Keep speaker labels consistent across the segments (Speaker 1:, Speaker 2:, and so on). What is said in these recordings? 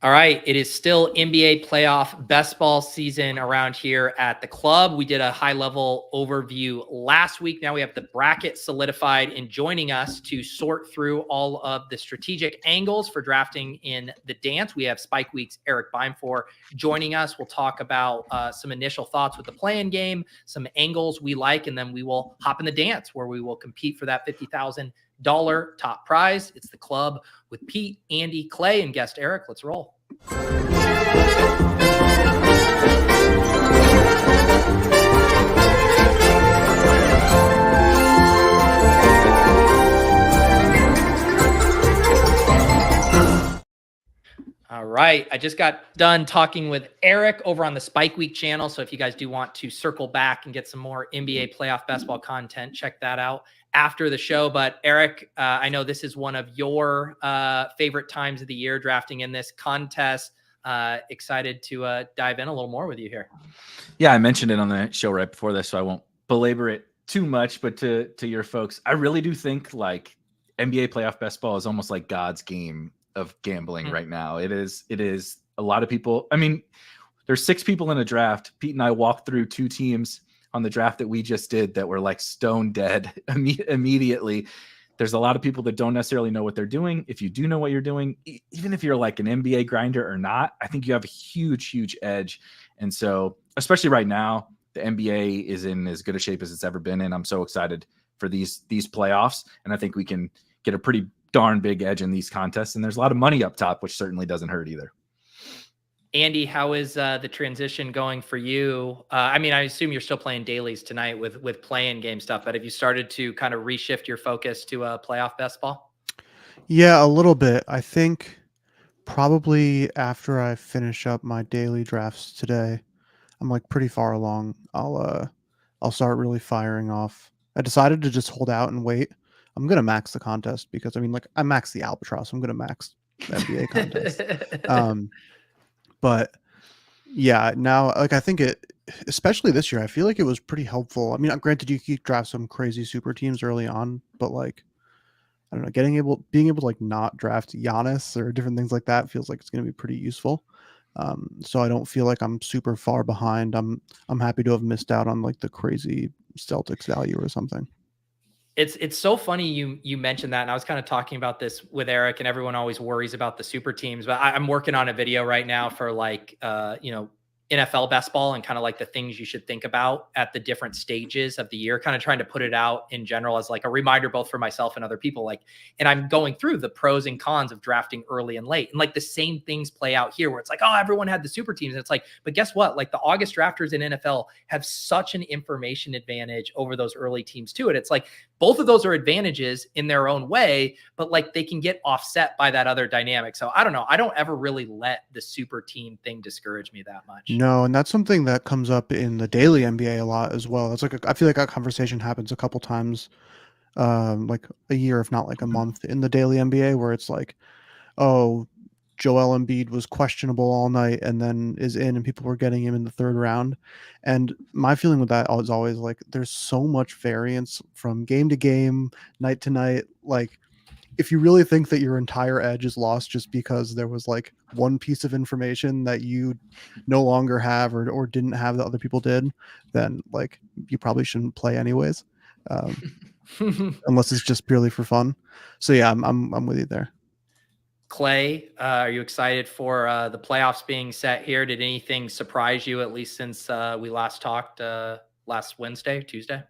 Speaker 1: All right. It is still NBA playoff best ball season around here at the club. We did a high level overview last week. Now we have the bracket solidified, and joining us to sort through all of the strategic angles for drafting in the dance, we have Spike Week's Erik Beimfohr joining us. We'll talk about some initial thoughts with the play-in game, some angles we like, and then we will hop in the dance where we will compete for that $50,000 top prize. It's the club with Pete, Andy, Clay, and guest Erik. Let's roll. All right. I just got done talking with Erik over on the Spike Week channel. So if you guys do want to circle back and get some more NBA playoff basketball content, check that out after the show. But Erik, I know this is one of your favorite times of the year, drafting in this contest. Excited to dive in a little more with you here.
Speaker 2: Yeah, I mentioned it on the show right before this, so I won't belabor it too much. But to your folks, I really do think like NBA playoff basketball is almost like God's game of gambling right now. It is a lot of people. I mean, there's 6 people in a draft. Pete and I walked through 2 teams on the draft that we just did that were like stone dead immediately. There's a lot of people that don't necessarily know what they're doing. If you do know what you're doing, even if you're like an NBA grinder or not, I think you have a huge edge. And so, especially right now, the NBA is in as good a shape as it's ever been. And I'm so excited for these playoffs. And I think we can get a pretty darn big edge in these contests. And there's a lot of money up top, which certainly doesn't hurt either.
Speaker 1: Andy, how is the transition going for you? I mean, I assume you're still playing dailies tonight with play-in game stuff, but have you started to kind of reshift your focus to playoff basketball?
Speaker 3: Yeah, a little bit. I think probably after I finish up my daily drafts today, I'm like pretty far along. I'll start really firing off. I decided to just hold out and wait. I'm gonna max the contest because I mean, like I maxed the Albatross. I'm gonna max the NBA contest. But yeah, now like I think it, especially this year, I feel like it was pretty helpful. I mean, granted, you could draft some crazy super teams early on, but like I don't know, being able to like not draft Giannis or different things like that feels like it's going to be pretty useful. So I don't feel like I'm super far behind. I'm happy to have missed out on like the crazy Celtics value or something.
Speaker 1: It's so funny you mentioned that, and I was kind of talking about this with Erik, and everyone always worries about the super teams, but I'm working on a video right now for like NFL basketball and kind of like the things you should think about at the different stages of the year, kind of trying to put it out in general as like a reminder, both for myself and other people. Like, and I'm going through the pros and cons of drafting early and late. And like the same things play out here where it's like, oh, everyone had the super teams. And it's like, but guess what? Like the August drafters in NFL have such an information advantage over those early teams too. And it's like, both of those are advantages in their own way, but like they can get offset by that other dynamic. So I don't know. I don't ever really let the super team thing discourage me that much.
Speaker 3: No, and that's something that comes up in the daily NBA a lot as well. It's like I feel like that conversation happens a couple times, like a year, if not like a month, in the daily NBA, where it's like, oh, Joel Embiid was questionable all night and then is in, and people were getting him in the 3rd round. And my feeling with that is always like, there's so much variance from game to game, night to night. Like, if you really think that your entire edge is lost just because there was like one piece of information that you no longer have or didn't have that other people did, then like you probably shouldn't play anyways, unless it's just purely for fun. So yeah, I'm with you there.
Speaker 1: Clay, are you excited for the playoffs being set here? Did anything surprise you, at least since we last talked last Tuesday?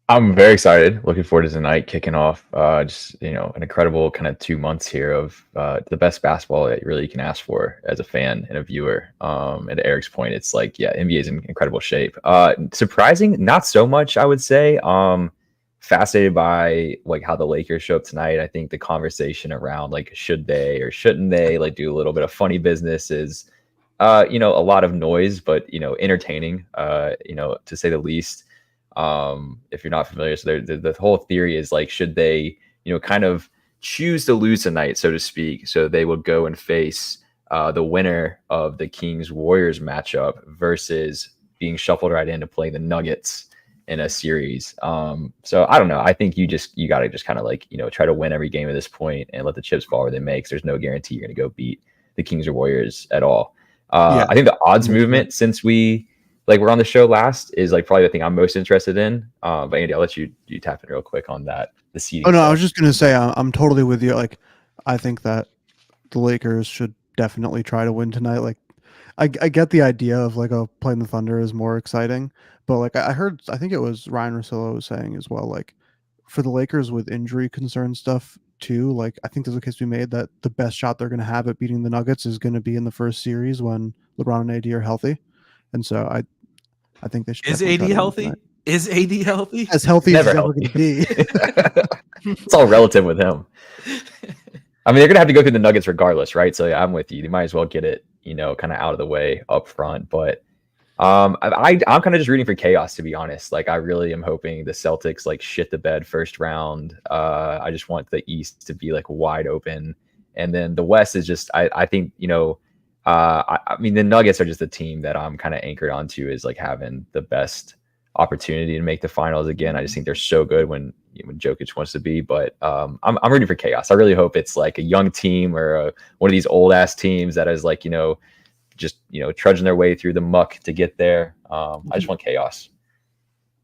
Speaker 4: I'm very excited. Looking forward to tonight kicking off. Just an incredible kind of 2 months here of the best basketball that really you can ask for as a fan and a viewer. And to Erik's point, it's like, yeah, NBA is in incredible shape. Surprising, not so much, I would say. Fascinated by like how the Lakers show up tonight. I think the conversation around like should they or shouldn't they like do a little bit of funny business is a lot of noise, but entertaining, to say the least. If you're not familiar, so the whole theory is like, should they, kind of choose to lose tonight, so to speak. So they will go and face the winner of the Kings Warriors matchup versus being shuffled right into playing the Nuggets in a series. So I don't know. I think you got to just kind of like, try to win every game at this point and let the chips fall where they may, 'cause there's no guarantee you're going to go beat the Kings or Warriors at all.
Speaker 3: Yeah,
Speaker 4: I think the odds
Speaker 3: 100%.
Speaker 4: movement since we were on the show last is like probably the thing I'm most interested in. But Andy, I'll let you tap in real quick on that, the seeding
Speaker 3: Oh no, I
Speaker 4: stuff.
Speaker 3: was just gonna say I'm totally with you. Like, I think that the Lakers should definitely try to win tonight. Like, I get the idea of like playing the Thunder is more exciting, but like I heard, I think it was Ryan Russillo was saying as well, like for the Lakers with injury concern stuff too, like I think there's a case to be made that the best shot they're going to have at beating the Nuggets is going to be in the first series when LeBron and AD are healthy, and so I think they should.
Speaker 2: Is
Speaker 3: definitely
Speaker 2: AD
Speaker 3: try to win
Speaker 2: healthy?
Speaker 3: tonight.
Speaker 2: Is AD healthy?
Speaker 3: As healthy as
Speaker 4: Never
Speaker 3: he's ever
Speaker 4: healthy.
Speaker 3: going to be.
Speaker 4: It's all relative with him. I mean, they're gonna have to go through the Nuggets regardless, right? So yeah, I'm with you. They might as well get it, kind of out of the way up front. But I'm kind of just rooting for chaos, to be honest. Like, I really am hoping the Celtics like shit the bed first round. I just want the East to be like wide open, and then the West is just I think I mean the Nuggets are just the team that I'm kind of anchored onto is like having the best opportunity to make the finals again. I just think they're so good when Jokic wants to be, but I'm rooting for chaos. I really hope it's like a young team or one of these old ass teams that is like just trudging their way through the muck to get there. I just want chaos.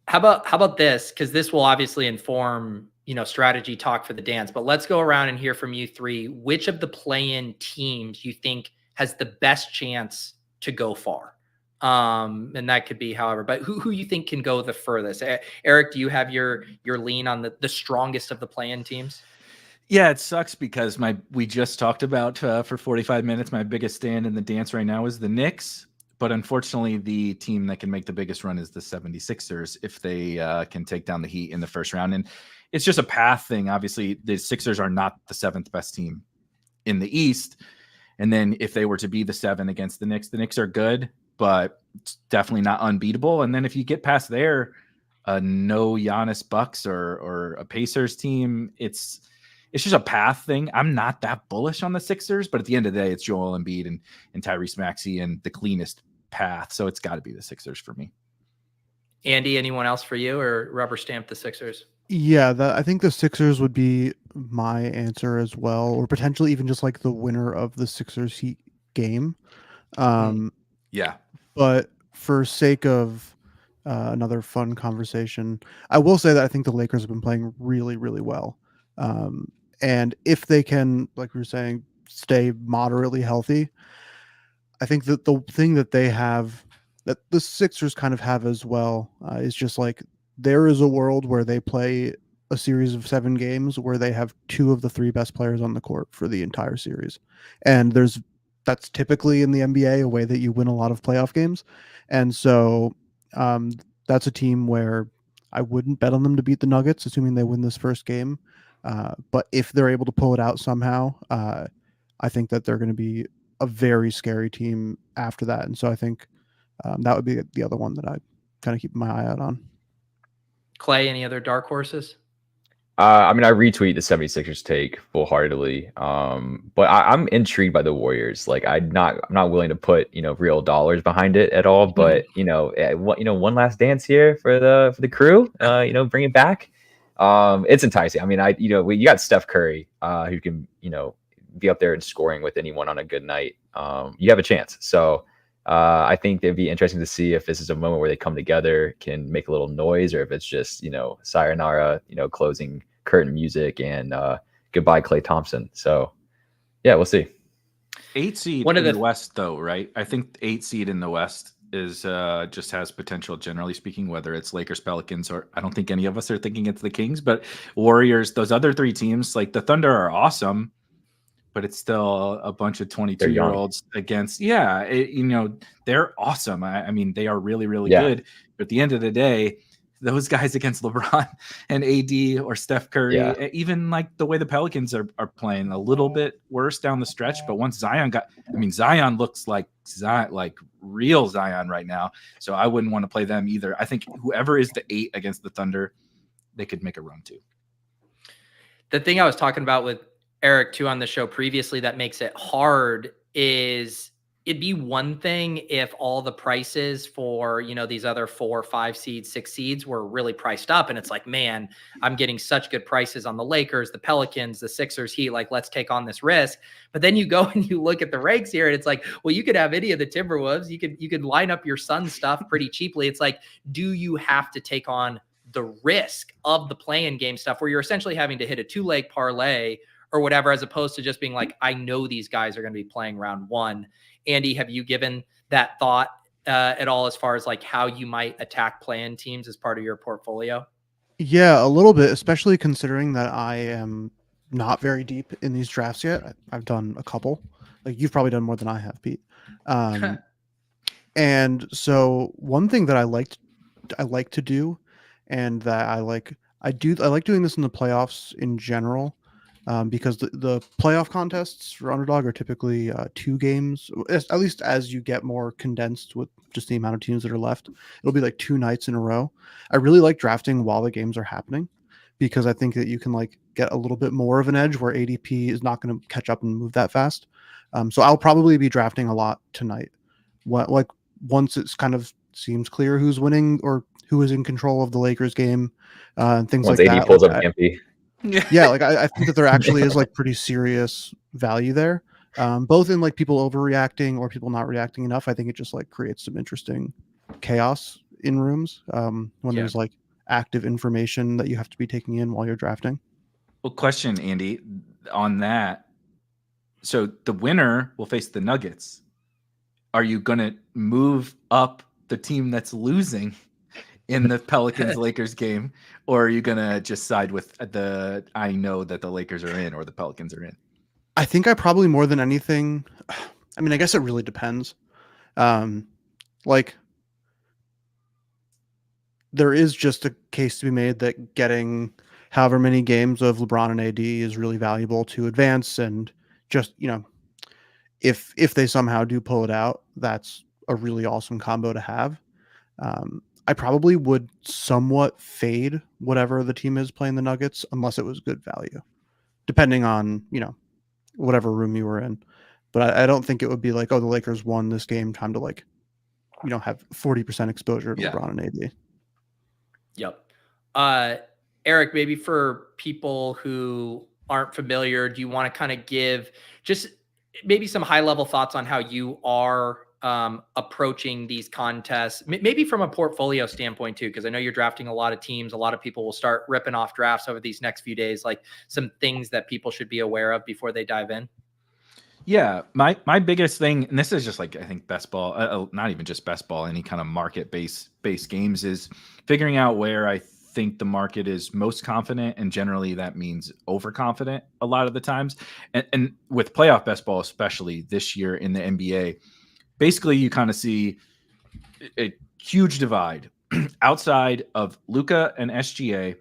Speaker 1: How about this? Because this will obviously inform strategy talk for the dance. But let's go around and hear from you three. Which of the play-in teams you think has the best chance to go far? And that could be however, but who you think can go the furthest? Erik, do you have your lean on the strongest of the play-in teams?
Speaker 2: Yeah, it sucks because we just talked about for 45 minutes, my biggest stand in the dance right now is the Knicks. But unfortunately, the team that can make the biggest run is the 76ers if they can take down the Heat in the first round. And it's just a path thing. Obviously, the Sixers are not the seventh best team in the East. And then if they were to be the 7 against the Knicks are good, but it's definitely not unbeatable. And then if you get past there, no Giannis Bucks or a Pacers team, it's just a path thing. I'm not that bullish on the Sixers, but at the end of the day, it's Joel Embiid and Tyrese Maxey and the cleanest path. So it's got to be the Sixers for me.
Speaker 1: Andy, anyone else for you, or rubber stamp the Sixers?
Speaker 3: Yeah, I think the Sixers would be my answer as well, or potentially even just like the winner of the Sixers Heat game.
Speaker 2: Yeah.
Speaker 3: But for sake of another fun conversation, I will say that I think the Lakers have been playing really, really well. And if they can, like we were saying, stay moderately healthy, I think that the thing that they have, that the Sixers kind of have as well, is just like there is a world where they play a series of 7 games where they have 2 of the 3 best players on the court for the entire series. And that's typically in the NBA a way that you win a lot of playoff games. And so that's a team where I wouldn't bet on them to beat the Nuggets, assuming they win this first game. But if they're able to pull it out somehow, I think that they're going to be a very scary team after that. And so I think that would be the other one that I kind of keep my eye out on.
Speaker 1: Clay, any other dark horses?
Speaker 4: I mean, I retweet the 76ers take full-heartedly, but I'm intrigued by the Warriors. Like, I'm not willing to put real dollars behind it at all. But one last dance here for the crew. Bring it back. It's enticing. I mean, you got Steph Curry, who can be up there and scoring with anyone on a good night. You have a chance. So I think it'd be interesting to see if this is a moment where they come together, can make a little noise, or if it's just sayonara, closing curtain music and goodbye Klay Thompson. So yeah, we'll see.
Speaker 2: 8 seed in the West, though, right? I think 8 seed in the West is just has potential, generally speaking, whether it's Lakers, Pelicans, or I don't think any of us are thinking it's the Kings, but Warriors, those other 3 teams, like the Thunder are awesome, but it's still a bunch of 22-year-olds against, they're awesome. I mean, they are really, really good. But at the end of the day, those guys against LeBron and AD or Steph Curry, even like the way the Pelicans are playing, a little bit worse down the stretch. But once Zion Zion looks like real Zion right now. So I wouldn't want to play them either. I think whoever is the 8 against the Thunder, they could make a run too.
Speaker 1: The thing I was talking about with Erik too on the show previously that makes it hard is it'd be one thing if all the prices for, these other 4, 5 seeds, 6 seeds were really priced up. And it's like, man, I'm getting such good prices on the Lakers, the Pelicans, the Sixers, Heat. Like, let's take on this risk. But then you go and you look at the ranks here and it's like, well, you could have any of the Timberwolves. You could line up your Sun stuff pretty cheaply. It's like, do you have to take on the risk of the play-in game stuff where you're essentially having to hit a 2-leg parlay or whatever, as opposed to just being like, I know these guys are going to be playing round 1. Andy, have you given that thought at all as far as like how you might attack play-in teams as part of your portfolio?
Speaker 3: Yeah, a little bit, especially considering that I am not very deep in these drafts yet. I've done a couple. Like, you've probably done more than I have, Pete. And so one thing that I like to do, and that I like doing this in the playoffs in general, because the playoff contests for Underdog are typically 2 games, at least as you get more condensed with just the amount of teams that are left. It'll be like 2 nights in a row. I really like drafting while the games are happening, because I think that you can like get a little bit more of an edge where ADP is not going to catch up and move that fast. So I'll probably be drafting a lot tonight. Like, once it's kind of seems clear who's winning or who is in control of the Lakers game, and things
Speaker 4: Once
Speaker 3: like
Speaker 4: AD
Speaker 3: that.
Speaker 4: pulls
Speaker 3: Like,
Speaker 4: up Campy.
Speaker 3: yeah, like I think that there actually is like pretty serious value there, both in like people overreacting or people not reacting enough. I think it just like creates some interesting chaos in rooms when there's like active information that you have to be taking in while you're drafting.
Speaker 2: Well, question, Andy, on that. So the winner will face the Nuggets. Are you going to move up the team that's losing in the Pelicans Lakers game, or are you going to just side with I know that the Lakers are in or the Pelicans are in?
Speaker 3: I think I probably, more than anything, I mean, I guess it really depends. Like, there is just a case to be made that getting however many games of LeBron and AD is really valuable to advance, and just, if they somehow do pull it out, that's a really awesome combo to have. I probably would somewhat fade whatever the team is playing the Nuggets, unless it was good value, depending on, whatever room you were in. But I don't think it would be like, oh, the Lakers won this game, time to like, have 40% exposure to LeBron and AD.
Speaker 1: Yep. Erik, maybe for people who aren't familiar, do you want to kind of give just maybe some high level thoughts on how you are approaching these contests, maybe from a portfolio standpoint too, because I know you're drafting a lot of teams. A lot of people will start ripping off drafts over these next few days, like some things that people should be aware of before they dive in.
Speaker 2: Yeah, my biggest thing, and this is just like, I think best ball, not even just best ball, any kind of market based games, is figuring out where I think the market is most confident, and generally that means overconfident a lot of the times. And with playoff best ball, especially this year in the NBA, basically you kind of see a huge divide. Outside of Luka and SGA,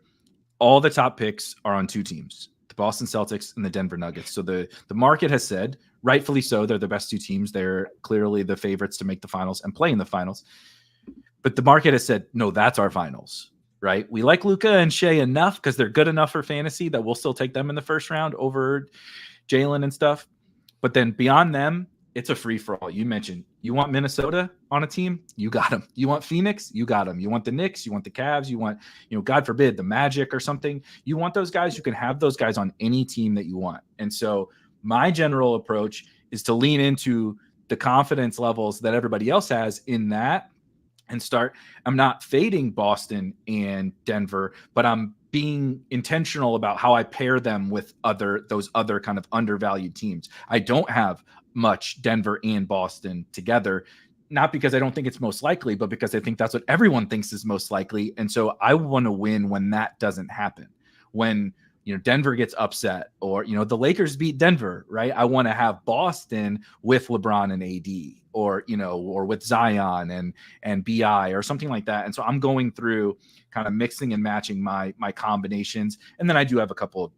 Speaker 2: all the top picks are on 2 teams, the Boston Celtics and the Denver Nuggets. So the market has said, rightfully so, they're the best 2 teams. They're clearly the favorites to make the finals and play in the finals. But the market has said, no, that's our finals, right? We like Luka and Shea enough because they're good enough for fantasy that we'll still take them in the first round over Jalen and stuff. But then beyond them, it's a free-for-all. You mentioned you want Minnesota on a team, you got them. You want Phoenix, you got them. You want the Knicks, you want the Cavs, you want, God forbid, the Magic or something. You want those guys, you can have those guys on any team that you want. And so my general approach is to lean into the confidence levels that everybody else has in that and start. I'm not fading Boston and Denver, but I'm being intentional about how I pair them with those other kind of undervalued teams. I don't have much Denver and Boston together, not because I don't think it's most likely, but because I think that's what everyone thinks is most likely. And so I want to win when that doesn't happen. When, Denver gets upset, or, the Lakers beat Denver, right? I want to have Boston with LeBron and AD. or, or with Zion and BI or something like that. And so I'm going through kind of mixing and matching my combinations. And then I do have a couple of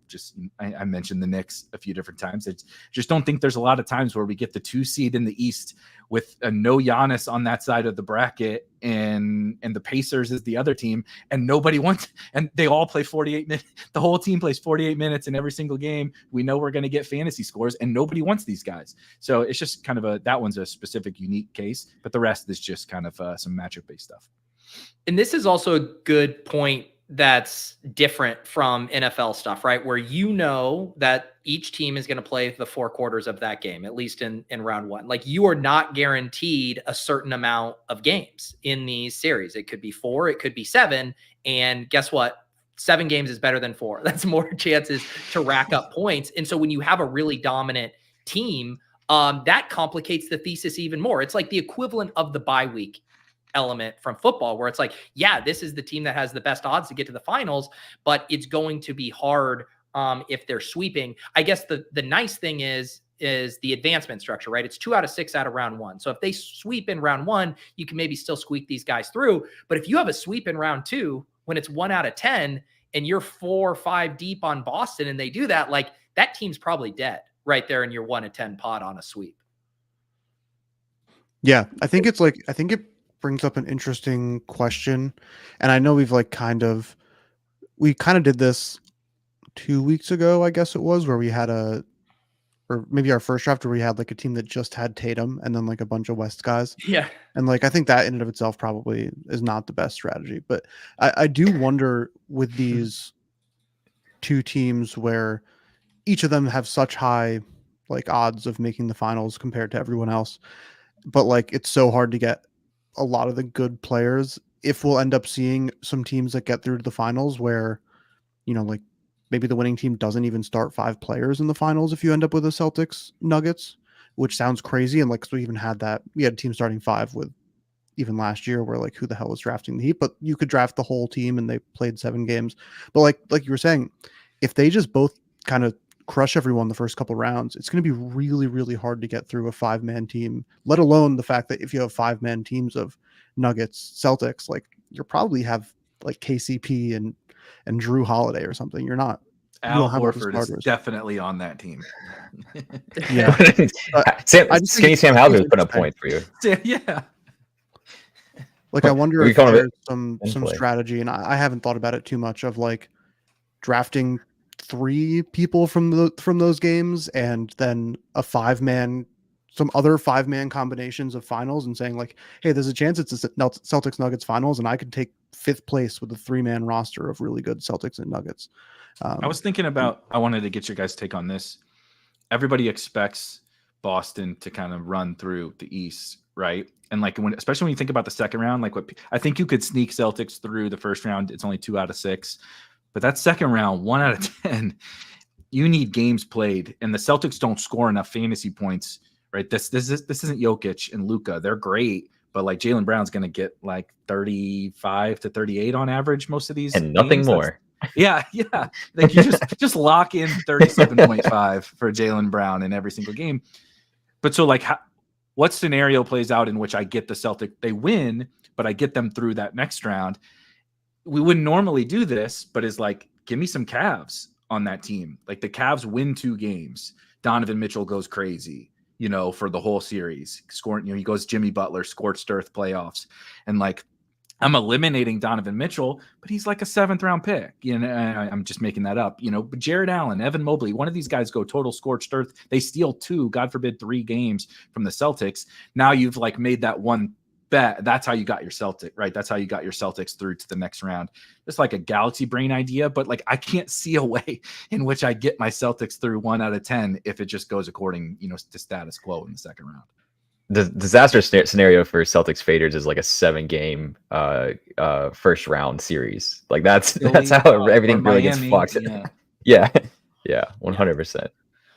Speaker 2: I mentioned the Knicks a few different times. I just don't think there's a lot of times where we get the 2 seed in the East with a no Giannis on that side of the bracket and the Pacers is the other team, and nobody wants, and they all play 48 minutes. The whole team plays 48 minutes in every single game. We know we're going to get fantasy scores, and nobody wants these guys. So it's just kind of that one's a specific, unique case, but the rest is just kind of some matchup based stuff.
Speaker 1: And this is also a good point that's different from NFL stuff, right? Where that each team is going to play the 4 quarters of that game, at least in round 1. Like, you are not guaranteed a certain amount of games in these series. It could be 4, it could be 7. And guess what? 7 games is better than 4. That's more chances to rack up points. And so when you have a really dominant team, that complicates the thesis even more. It's like the equivalent of the bye week element from football, where it's like, yeah, this is the team that has the best odds to get to the finals, but it's going to be hard if they're sweeping. I guess the nice thing is the advancement structure, right? It's 2 out of 6 out of round 1. So if they sweep in round 1, you can maybe still squeak these guys through. But if you have a sweep in round 2, when it's 1 out of 10 and you're 4 or 5 deep on Boston and they do that, like, that team's probably dead right there in your 1 to 10 pot on a sweep.
Speaker 3: Yeah, I think it brings up an interesting question. And I know we kind of did this 2 weeks ago, I guess it was, where we had or maybe our first draft, where we had like a team that just had Tatum and then like a bunch of West guys.
Speaker 1: Yeah.
Speaker 3: And like, I think that in and of itself probably is not the best strategy. But I do wonder with these 2 teams where each of them have such high like odds of making the finals compared to everyone else, but like, it's so hard to get a lot of the good players, if we'll end up seeing some teams that get through to the finals where, like, maybe the winning team doesn't even start 5 players in the finals if you end up with a Celtics Nuggets, which sounds crazy. And like, so we had a team starting 5 with even last year where like, who the hell was drafting the Heat? But you could draft the whole team and they played 7 games. But like you were saying, if they just both kind of crush everyone the first couple rounds, it's going to be really, really hard to get through a 5-man team, let alone the fact that if you have 5-man teams of Nuggets, Celtics, like, you'll probably have like KCP and Drew Holiday or something. You're not.
Speaker 2: Al Horford is definitely on that team.
Speaker 3: Yeah.
Speaker 4: Skinny Sam Hauser has put a point for you.
Speaker 2: Yeah.
Speaker 3: Like, I wonder if there's some strategy, and I haven't thought about it too much, of like drafting 3 people from those games and then some other 5-man combinations of finals, and saying like, hey, there's a chance it's a Celtics Nuggets finals, and I could take 5th place with a 3-man roster of really good Celtics and Nuggets.
Speaker 2: I was thinking about, I wanted to get your guys' take on this. Everybody expects Boston to kind of run through the East, right? And like, especially when you think about the second round, like, I think you could sneak Celtics through the first round. It's only 2 out of 6. But that second round, 1 out of 10, you need games played, and the Celtics don't score enough fantasy points, right? This isn't Jokic and Luka. They're great, but like, Jaylen Brown's going to get like 35 to 38 on average most of these,
Speaker 4: and nothing more.
Speaker 2: Yeah. Like, you just lock in 37.5 for Jaylen Brown in every single game. But so like, what scenario plays out in which I get the Celtic? They win, but I get them through that next round. We wouldn't normally do this, but is like, give me some Cavs on that team. Like, the Cavs win 2 games. Donovan Mitchell goes crazy, for the whole series. Scoring, he goes Jimmy Butler, scorched earth playoffs. And like, I'm eliminating Donovan Mitchell, but he's like a 7th round pick. I'm just making that up. But Jared Allen, Evan Mobley, one of these guys go total scorched earth. They steal 2, God forbid, 3 games from the Celtics. Now you've like made that one bet. That's how you got your Celtic, right? That's how you got your Celtics through to the next round. It's like a galaxy brain idea, but like, I can't see a way in which I get my Celtics through 1 out of 10 if it just goes according, to status quo in the second round.
Speaker 4: The disaster scenario for Celtics faders is like a 7-game first round series. Like, that's how everything really gets fucked. Yeah, 100%.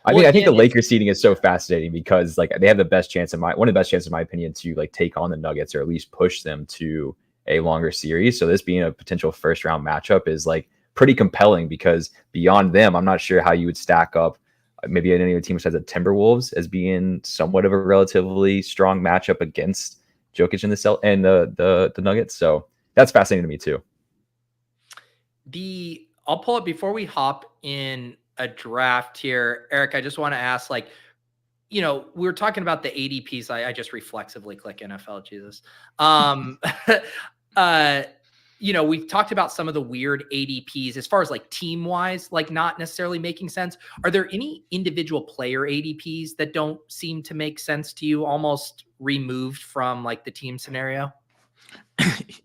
Speaker 4: I think the Lakers seeding is so fascinating because like, they have one of the best chances in my opinion to like take on the Nuggets, or at least push them to a longer series. So this being a potential first round matchup is like pretty compelling, because beyond them, I'm not sure how you would stack up maybe any other team besides the Timberwolves as being somewhat of a relatively strong matchup against Jokic and the Nuggets. So that's fascinating to me too.
Speaker 1: I'll pull it before we hop in a draft here. Erik, I just want to ask, like, we were talking about the ADPs. I just reflexively click NFL, Jesus. We've talked about some of the weird ADPs as far as like team wise, like not necessarily making sense. Are there any individual player ADPs that don't seem to make sense to you, almost removed from like the team scenario?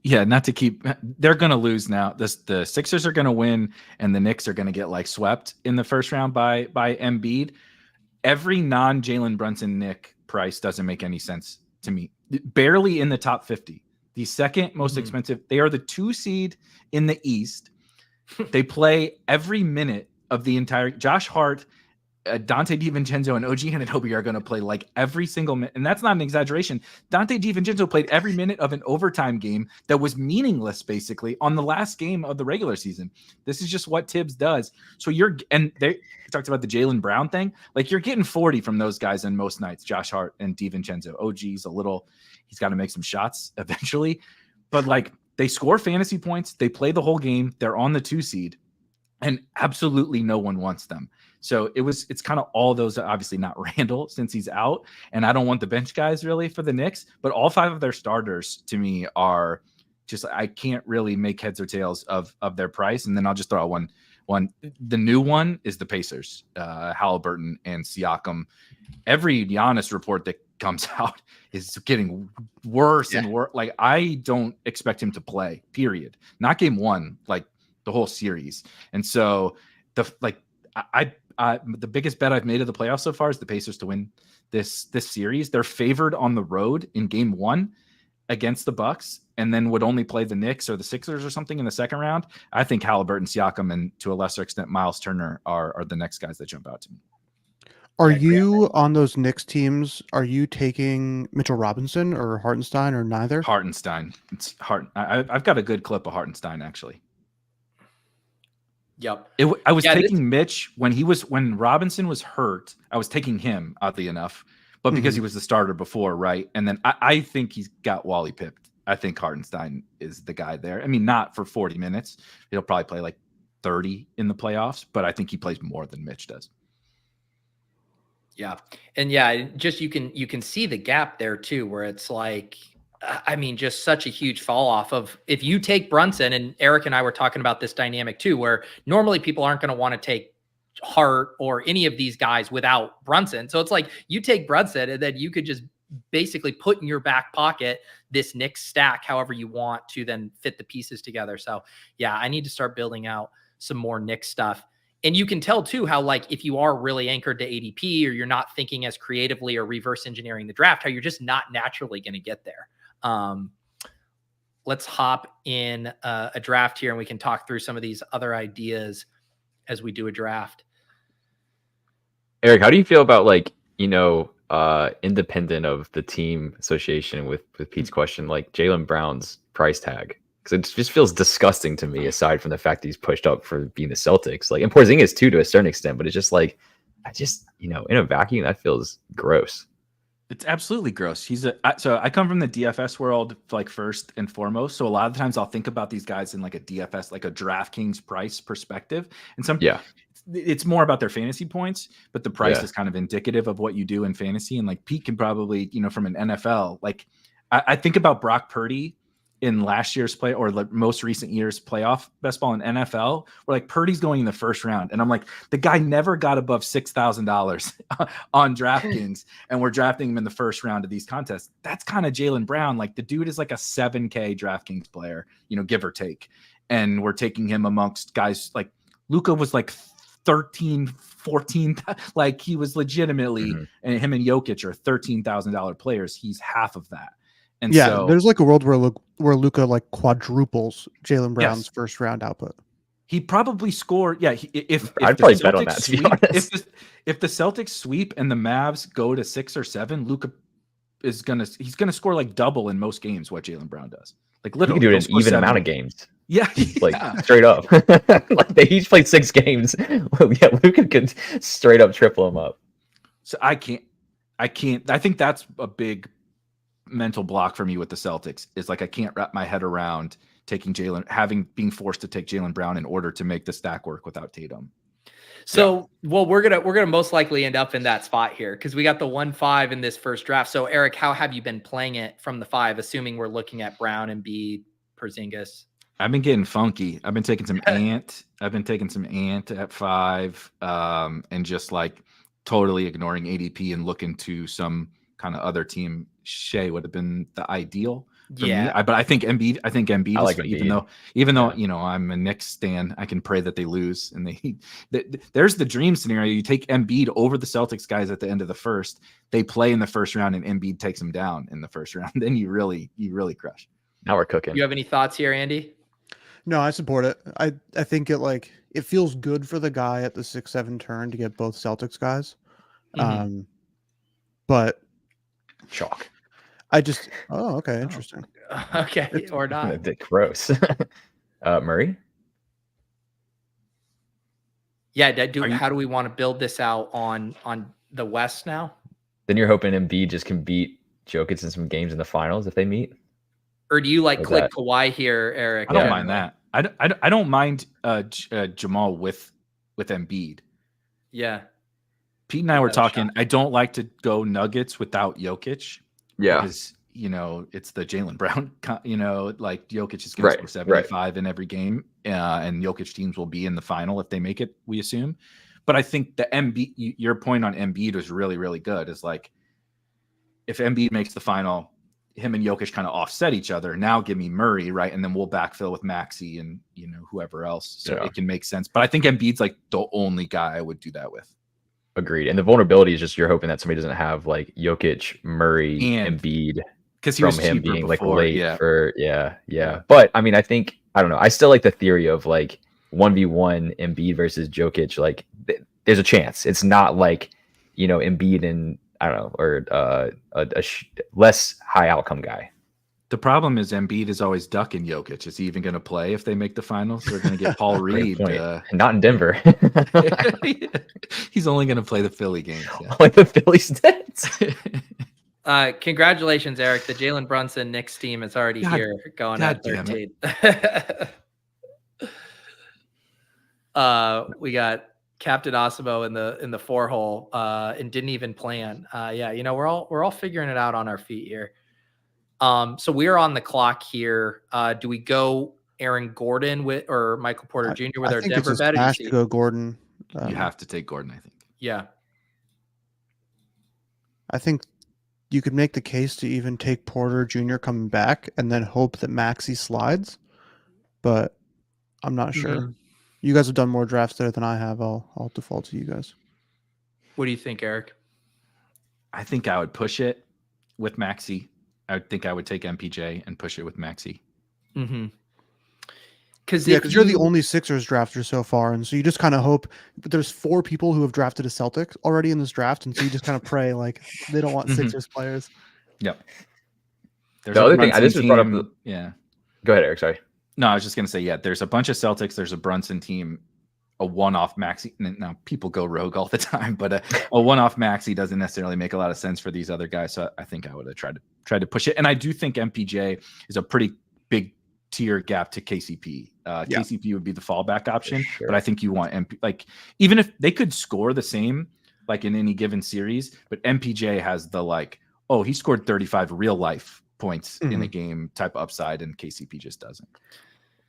Speaker 2: Yeah, they're going to lose now. The Sixers are going to win and the Knicks are going to get like swept in the first round by Embiid. Every non-Jalen Brunson Nick price doesn't make any sense to me. Barely in the top 50. The second most expensive. They are the 2 seed in the East. They play every minute of the entire. Josh Hart, Dante DiVincenzo, and OG Anunoby are going to play like every single minute. And that's not an exaggeration. Dante DiVincenzo played every minute of an overtime game that was meaningless, basically, on the last game of the regular season. This is just what Tibbs does. So they talked about the Jaylen Brown thing. Like, you're getting 40 from those guys in most nights, Josh Hart and DiVincenzo. OG's he's got to make some shots eventually. But like, they score fantasy points. They play the whole game. They're on the 2 seed. And absolutely no one wants them. So it's kind of all those, obviously not Randall since he's out. And I don't want the bench guys really for the Knicks, but all 5 of their starters to me are just, I can't really make heads or tails of their price. And then I'll just throw out one. The new one is the Pacers, Halliburton and Siakam. Every Giannis report that comes out is getting worse and worse. Like, I don't expect him to play, period. Not game 1, like the whole series. And so the biggest bet I've made of the playoffs so far is the Pacers to win this series. They're favored on the road in game 1 against the Bucks, and then would only play the Knicks or the Sixers or something in the second round. I think Halliburton, Siakam, and to a lesser extent Miles Turner are the next guys that jump out to me.
Speaker 3: Are you on those Knicks teams? Are you taking Mitchell Robinson or Hartenstein or neither?
Speaker 2: Hartenstein. I've got a good clip of Hartenstein actually.
Speaker 1: Yep.
Speaker 2: I was taking Mitch when Robinson was hurt. I was taking him, oddly enough, but because he was the starter before, right? And then I think he's got Wally pipped. I think Hartenstein is the guy there. I mean, not for 40 minutes. He'll probably play like 30 in the playoffs, but I think he plays more than Mitch does.
Speaker 1: Yeah. And just you can see the gap there too, where it's like, I mean, just such a huge fall off of if you take Brunson, and Erik and I were talking about this dynamic too, where normally people aren't going to want to take Hart or any of these guys without Brunson. So it's like you take Brunson and then you could just basically put in your back pocket this Knicks stack however you want to then fit the pieces together. So yeah, I need to start building out some more Knicks stuff. And you can tell too how, like, if you are really anchored to ADP or you're not thinking as creatively or reverse engineering the draft, how you're just not naturally going to get there. Let's hop in a draft here and we can talk through some of these other ideas as we do a draft.
Speaker 4: Erik, how do you feel about, like, independent of the team association with Pete's question, like Jaylen Brown's price tag? Because it just feels disgusting to me, aside from the fact that he's pushed up for being the Celtics. Like, and Porzingis too, to a certain extent, but it's just like, in a vacuum, that feels gross.
Speaker 2: It's absolutely gross. So I come from the DFS world, like, first and foremost. So a lot of the times I'll think about these guys in like a DFS, like a DraftKings price perspective. And it's more about their fantasy points, but the price is kind of indicative of what you do in fantasy. And like Pete can probably, from an NFL, like I think about Brock Purdy in last year's play or the most recent year's playoff best ball in NFL, where like Purdy's going in the first round. And I'm like, the guy never got above $6,000 on DraftKings and we're drafting him in the first round of these contests. That's kind of Jaylen Brown. Like, the dude is like a 7K DraftKings player, give or take. And we're taking him amongst guys like Luka was like 13, 14. Like, he was legitimately, and him and Jokic are $13,000 players. He's half of that. And so
Speaker 3: there's like a world where Luka like quadruples Jaylen Brown's first round output.
Speaker 2: He probably scored. Yeah, if
Speaker 4: I'd probably bet on that, to be honest. If the Celtics sweep and the Mavs go to 6 or 7, Luka he's gonna score like double in most games what Jaylen Brown does. Like, literally, he can do it in even amount of games.
Speaker 2: Yeah,
Speaker 4: like straight up. Like they each played 6 games. Yeah, Luka could straight up triple him up.
Speaker 2: So I can't. I think that's a big mental block for me with the Celtics. Is like I can't wrap my head around being forced to take Jaylen Brown in order to make the stack work without Tatum.
Speaker 1: So, well, we're gonna most likely end up in that spot here because we got the 1-5 in this first draft. So, Eric, how have you been playing it from the 5? Assuming we're looking at Brown, Embiid, Porzingis.
Speaker 2: I've been getting funky. I've been taking some Ant. I've been taking some Ant at 5, and just like totally ignoring ADP and looking to some kind of other team. Shea would have been the ideal for me. But I think Embiid.
Speaker 4: I like Embiid.
Speaker 2: Even though I'm a Knicks stan, I can pray that they lose. And there's the dream scenario. You take Embiid over the Celtics guys at the end of the first. They play in the first round, and Embiid takes them down in the first round. Then you really crush.
Speaker 4: Now we're cooking.
Speaker 1: You have any thoughts here, Andy?
Speaker 3: No, I support it. I think it feels good for the guy at the 6-7 turn to get both Celtics guys.
Speaker 1: Mm-hmm.
Speaker 3: But
Speaker 4: chalk.
Speaker 3: Okay, interesting.
Speaker 1: Okay, or not.
Speaker 4: A bit gross. Murray?
Speaker 1: Yeah, how do we want to build this out on the West now?
Speaker 4: Then you're hoping Embiid just can beat Jokic in some games in the finals if they meet?
Speaker 1: Or do you click Kawhi here, Eric?
Speaker 2: I don't mind that. I don't mind Jamal with Embiid.
Speaker 1: Yeah.
Speaker 2: Pete and I were talking. I don't like to go Nuggets without Jokic.
Speaker 4: Yeah.
Speaker 2: Because, it's the Jaylen Brown, like Jokic is going to score 75 in every game. And Jokic teams will be in the final if they make it, we assume. But I think the Embiid, your point on Embiid was really, really good. Is like, if Embiid makes the final, him and Jokic kind of offset each other. Now give me Murray, right? And then we'll backfill with Maxey and, whoever else. So it can make sense. But I think Embiid's like the only guy I would do that with.
Speaker 4: Agreed. And the vulnerability is just you're hoping that somebody doesn't have like Jokic, Murray, and Embiid
Speaker 2: because he
Speaker 4: from
Speaker 2: was
Speaker 4: him being
Speaker 2: before,
Speaker 4: like late for But I mean, I think I don't know. I still like the theory of like 1v1 Embiid versus Jokic. Like there's a chance. It's not like Embiid and I don't know or a less high outcome guy.
Speaker 2: The problem is Embiid is always ducking Jokic. Is he even going to play if they make the finals? They're going to get Paul Reed.
Speaker 4: Not in Denver.
Speaker 2: He's only going to play the Philly games. Yeah.
Speaker 4: Like the Philly stats.
Speaker 1: Congratulations, Eric. The Jalen Brunson Knicks team is already here going at 13. We got Captain Osimo in the 4-hole and didn't even plan. We're all figuring it out on our feet here. So we're on the clock here. Do we go Aaron Gordon or Michael Porter Jr. with our Denver bet?
Speaker 3: I think to go Gordon.
Speaker 2: You have to take Gordon, I think.
Speaker 1: Yeah.
Speaker 3: I think you could make the case to even take Porter Jr. coming back and then hope that Maxey slides, but I'm not sure. Mm-hmm. You guys have done more drafts there than I have. I'll default to you guys.
Speaker 1: What do you think, Eric?
Speaker 2: I think I would push it with Maxey. I think I would take MPJ and push it with Maxey.
Speaker 1: Mm-hmm.
Speaker 3: Because you're the only Sixers drafter so far, and so you just kind of hope. But there's 4 people who have drafted a Celtic already in this draft, and so you just kind of pray like they don't want Sixers players.
Speaker 2: Yep.
Speaker 4: There's the other thing I just brought up.
Speaker 2: Yeah.
Speaker 4: Go ahead, Eric. Sorry.
Speaker 2: No, I was just gonna say there's a bunch of Celtics. There's a Brunson team, a one-off Maxey. Now people go rogue all the time, but a one-off Maxey doesn't necessarily make a lot of sense for these other guys. So I think I would have tried to push it, and I do think MPJ is a pretty big tier gap to KCP. KCP would be the fallback option, but I think you want even if they could score the same like in any given series, but MPJ has the he scored 35 real life points in a game type upside, and KCP just doesn't.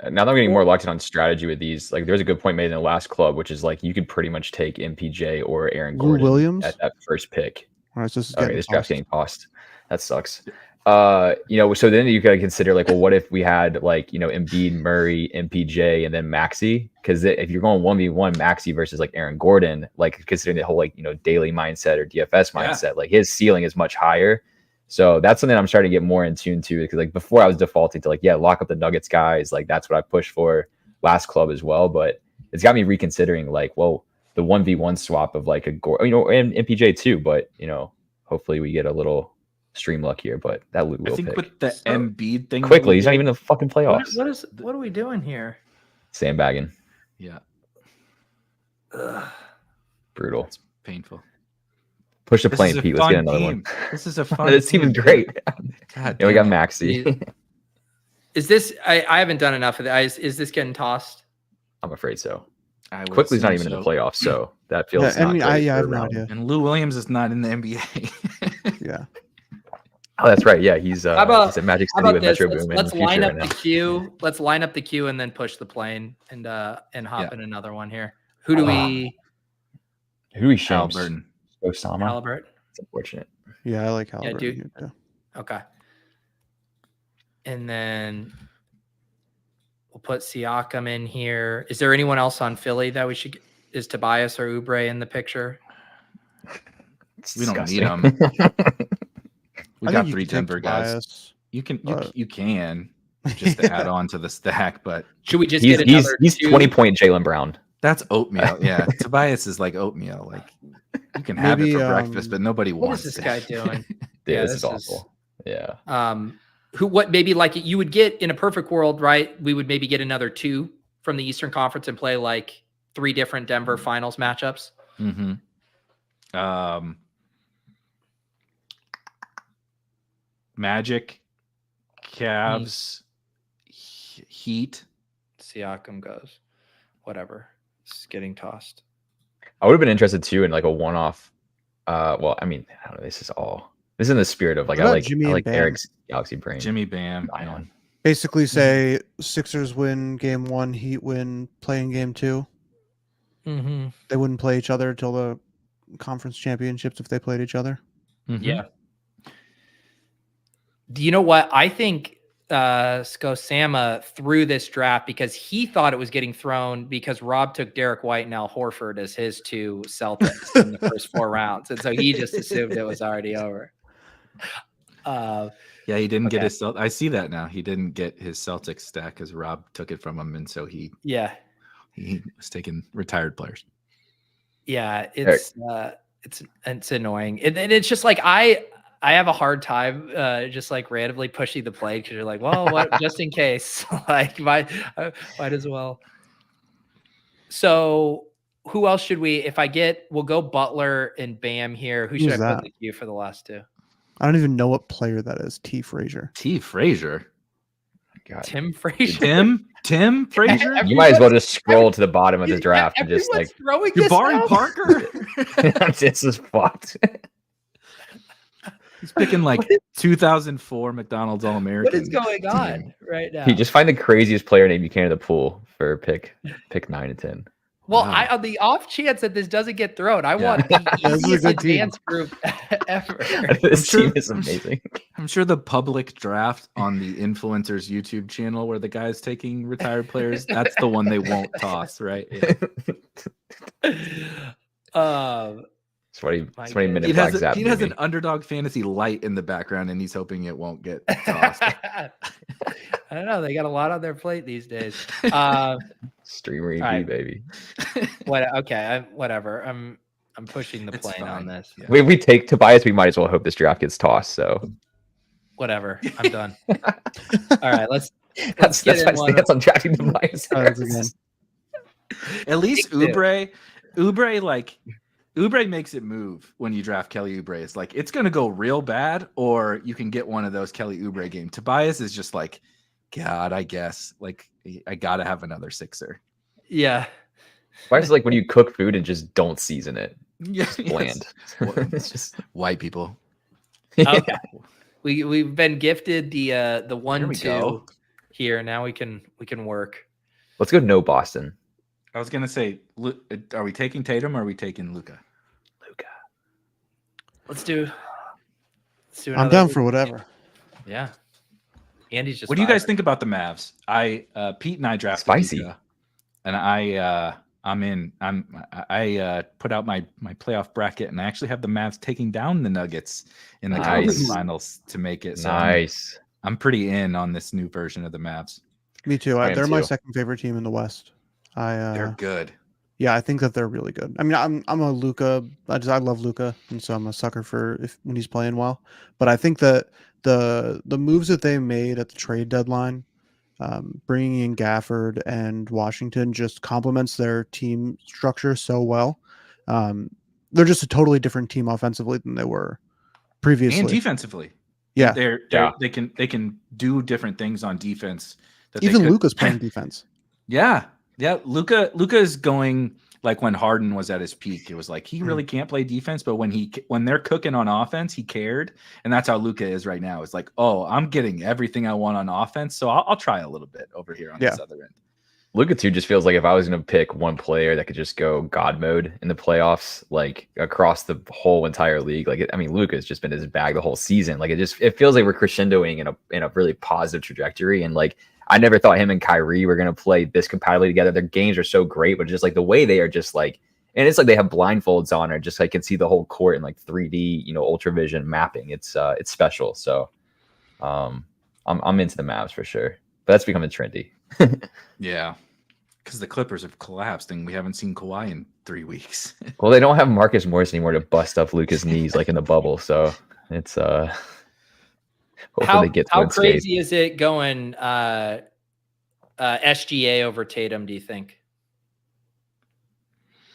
Speaker 4: Now that I'm getting more locked in on strategy with these, there's a good point made in the last club, which is you could pretty much take MPJ or Aaron Gordon
Speaker 3: Williams
Speaker 4: at that first pick.
Speaker 3: All right, so
Speaker 4: this draft's getting tossed. That sucks. So then you gotta consider what if we had Embiid, Murray, MPJ, and then Maxey? Because if you're going 1v1 Maxey versus Aaron Gordon, considering the whole daily mindset or DFS mindset, his ceiling is much higher. So that's something I'm starting to get more in tune to, because before I was defaulting to lock up the Nuggets guys, that's what I pushed for last club as well. But it's got me reconsidering the 1v1 swap of a Gordon, and MPJ too. But hopefully we get a little stream luck here, but that Lou
Speaker 2: I
Speaker 4: will
Speaker 2: think
Speaker 4: pick.
Speaker 2: with the Embiid thing,
Speaker 4: Quickly, he's not even in the fucking playoffs.
Speaker 1: What are we doing here?
Speaker 4: Sandbagging.
Speaker 2: Yeah,
Speaker 4: Brutal.
Speaker 2: it's painful.
Speaker 4: Push the
Speaker 2: This
Speaker 4: plane,
Speaker 2: is a
Speaker 4: Pete. Let's get
Speaker 2: fun
Speaker 4: another
Speaker 2: team.
Speaker 4: one.
Speaker 2: This is a fun.
Speaker 4: This team is great.
Speaker 2: God
Speaker 4: Yeah, we got
Speaker 2: damn it.
Speaker 4: Maxi.
Speaker 1: Is this? I haven't done enough of that. Is this getting tossed?
Speaker 4: I'm afraid so.
Speaker 2: I would
Speaker 4: Quickly's not
Speaker 2: assume
Speaker 4: even in the
Speaker 2: so.
Speaker 4: playoffs, so that feels
Speaker 3: Yeah, I
Speaker 4: not
Speaker 3: mean,
Speaker 4: great
Speaker 3: I
Speaker 4: for
Speaker 3: have
Speaker 4: a
Speaker 3: no
Speaker 4: round.
Speaker 3: idea.
Speaker 2: And Lou Williams is not in the NBA.
Speaker 3: Yeah.
Speaker 4: Oh, that's right. Yeah, he's
Speaker 1: How about-
Speaker 4: he's at Magic
Speaker 1: How
Speaker 4: City
Speaker 1: about
Speaker 4: with
Speaker 1: this?
Speaker 4: Metro Boomin.
Speaker 1: Let's
Speaker 4: in the
Speaker 1: line
Speaker 4: future
Speaker 1: up
Speaker 4: right
Speaker 1: the
Speaker 4: now.
Speaker 1: queue. Let's line up the queue and then push the plane and hop
Speaker 2: Yeah.
Speaker 1: in another one here. Who do we?
Speaker 4: Who we shames?
Speaker 2: Halliburton.
Speaker 4: Osama.
Speaker 1: Halliburton.
Speaker 4: It's unfortunate.
Speaker 3: Yeah, I like Halliburton
Speaker 1: dude.
Speaker 3: here too.
Speaker 1: Okay. And then we'll put Siakam in here. Is there anyone else on Philly that we should get? Is Tobias or Oubre in the picture?
Speaker 4: It's
Speaker 2: We don't need
Speaker 4: disgusting.
Speaker 2: him. We
Speaker 3: I
Speaker 2: got
Speaker 3: think you
Speaker 2: 3
Speaker 3: could take
Speaker 2: Denver guys.
Speaker 3: Tobias,
Speaker 2: You can
Speaker 3: but-
Speaker 2: you can just to add on to the stack, but
Speaker 1: Should we just
Speaker 4: he's
Speaker 1: get another
Speaker 4: he's
Speaker 1: 2?
Speaker 4: 20-point Jaylen Brown.
Speaker 2: that's oatmeal. Yeah, Tobias is like oatmeal. Like you can have
Speaker 3: Maybe,
Speaker 2: it for breakfast, but nobody
Speaker 1: What
Speaker 2: wants
Speaker 1: is this
Speaker 2: it.
Speaker 1: guy doing?
Speaker 4: Yeah,
Speaker 1: Yeah,
Speaker 4: this
Speaker 1: this
Speaker 4: is awful. Yeah.
Speaker 1: What maybe like you would get in a perfect world, right? We would maybe get another 2 from the Eastern Conference and play like 3 different Denver finals matchups.
Speaker 2: Mm-hmm. Magic, Cavs, Heat.
Speaker 1: Siakam goes. Whatever. It's getting tossed.
Speaker 4: I would have been interested too in like a one-off. Well, I mean, I don't know. This is in the spirit of like
Speaker 3: What
Speaker 4: I
Speaker 3: about
Speaker 4: like
Speaker 3: Jimmy
Speaker 4: I
Speaker 3: and
Speaker 4: like
Speaker 3: Bam?
Speaker 4: Eric's Galaxy Brain.
Speaker 2: Jimmy Bam.
Speaker 4: Ion.
Speaker 3: Basically, say Sixers win game 1, Heat win playing game 2.
Speaker 1: Mm-hmm.
Speaker 3: They wouldn't play each other until the conference championships if they played each other.
Speaker 2: Mhm.
Speaker 1: Yeah. Do you know what? I think Skosama threw this draft because he thought it was getting thrown because Rob took Derek White and Al Horford as his 2 Celtics in the first 4 rounds. And so he just assumed it was already over.
Speaker 2: Yeah, he didn't get
Speaker 1: Okay.
Speaker 2: his. I see that now. He didn't get his Celtics stack because Rob took it from him, and so he was taking retired players.
Speaker 1: Yeah, it's annoying. And it's just like I have a hard time just like randomly pushing the play because you're like, well, what just in case, like might as well. So who else should we? If we'll go Butler and Bam here. Who should
Speaker 3: Who's
Speaker 1: I put
Speaker 3: that?
Speaker 1: in the queue for the last 2?
Speaker 3: I don't even know what player that is. T. Frazier.
Speaker 2: T. Frazier.
Speaker 4: God.
Speaker 1: Tim Frazier.
Speaker 2: Tim Frazier.
Speaker 4: You might as well just scroll to the bottom of the draft and just like
Speaker 1: throwing
Speaker 2: You're
Speaker 1: this
Speaker 2: barring
Speaker 1: out?
Speaker 2: Parker.
Speaker 4: this is fucked.
Speaker 2: He's picking like 2004 McDonald's All American.
Speaker 1: What is going on right now?
Speaker 4: Pete, just find the craziest player name you can in the pool for pick 9 and 10.
Speaker 1: Well,
Speaker 2: Wow.
Speaker 1: on the off chance that this doesn't get thrown, I want
Speaker 3: This
Speaker 1: the
Speaker 3: is a
Speaker 1: easiest
Speaker 3: good team.
Speaker 1: advanced group ever.
Speaker 4: This
Speaker 2: sure-
Speaker 4: team is amazing.
Speaker 2: I'm sure the public draft on the influencers YouTube channel where the guy's taking retired players, that's the one they won't toss, right? Yeah.
Speaker 4: 20
Speaker 1: My
Speaker 4: minute
Speaker 2: Pete
Speaker 4: black
Speaker 2: has,
Speaker 4: zap.
Speaker 2: Pete has an
Speaker 4: movie.
Speaker 2: Underdog Fantasy light in the background, and he's hoping it won't get tossed.
Speaker 1: I don't know. They got a lot on their plate these days.
Speaker 4: Streamer EV,
Speaker 1: right.
Speaker 4: baby.
Speaker 1: Whatever. I'm pushing the
Speaker 2: It's
Speaker 1: plane on
Speaker 2: fine.
Speaker 1: this.
Speaker 2: Yeah.
Speaker 4: If we take Tobias, we might as well hope this draft gets tossed. So
Speaker 1: Whatever. I'm done. All right, let's
Speaker 4: that's
Speaker 1: get
Speaker 4: my
Speaker 1: in one.
Speaker 4: stance on drafting Tobias.
Speaker 3: Oh, that's again.
Speaker 2: At least
Speaker 1: Big
Speaker 2: Oubre makes it move when you draft Kelly Oubre. It's like it's gonna go real bad, or you can get one of those Kelly Oubre games. Tobias is just like, God, I guess like I gotta have another Sixer.
Speaker 1: Yeah.
Speaker 4: Tobias is like when you cook food and just don't season it.
Speaker 2: Yeah,
Speaker 4: It's bland. It's just
Speaker 2: white people.
Speaker 1: Okay. We've been gifted the
Speaker 2: There we
Speaker 1: 1-2
Speaker 2: go.
Speaker 1: here. Now we can work.
Speaker 4: Let's go no Boston.
Speaker 2: I was gonna say, are we taking Tatum or are we taking Luca?
Speaker 1: Let's do
Speaker 3: I'm
Speaker 1: another
Speaker 3: down
Speaker 1: big
Speaker 3: for whatever.
Speaker 1: game. Yeah. Andy's just
Speaker 2: What do you guys
Speaker 1: fired.
Speaker 2: think about the Mavs? Pete and I drafted
Speaker 4: Spicy.
Speaker 2: Luka, and I'm in. I put out my playoff bracket, and I actually have the Mavs taking down the Nuggets in the
Speaker 4: Nice.
Speaker 2: conference finals to make it. So
Speaker 4: Nice.
Speaker 2: I'm pretty in on this new version of the Mavs.
Speaker 3: Me too.
Speaker 4: I am
Speaker 3: They're my
Speaker 4: too.
Speaker 3: second favorite team in the West.
Speaker 2: They're good.
Speaker 3: Yeah, I think that they're really good. I mean, I'm a Luca. I love Luca, and so I'm a sucker for when he's playing well. But I think that the moves that they made at the trade deadline, bringing in Gafford and Washington, just complements their team structure so well. They're just a totally different team offensively than they were previously,
Speaker 2: and defensively.
Speaker 3: Yeah,
Speaker 2: they can do different things on defense. That
Speaker 3: even Luca's playing defense.
Speaker 2: Yeah. Luca is going like when Harden was at his peak. It was like he really can't play defense, but when they're cooking on offense, he cared, and that's how Luca is right now. It's like, oh, I'm getting everything I want on offense, so I'll try a little bit over here on this other end.
Speaker 4: Luka too just feels like if I was going to pick one player that could just go God mode in the playoffs, like across the whole entire league, like Luka has just been his bag the whole season. Like it feels like we're crescendoing in a really positive trajectory. And like I never thought him and Kyrie were going to play this compatiibly together. Their games are so great, but just like the way they are just like, and it's like they have blindfolds on, or just like can see the whole court in like 3D, ultra vision mapping. It's special. So I'm into the Mavs for sure, but that's becoming trendy.
Speaker 2: Yeah, because the Clippers have collapsed and we haven't seen Kawhi in 3 weeks.
Speaker 4: Well, they don't have Marcus Morris anymore to bust up Luka's knees like in the bubble, so it's hopefully they get to
Speaker 1: how
Speaker 4: unscathed.
Speaker 1: crazy is it going SGA over Tatum, do you think?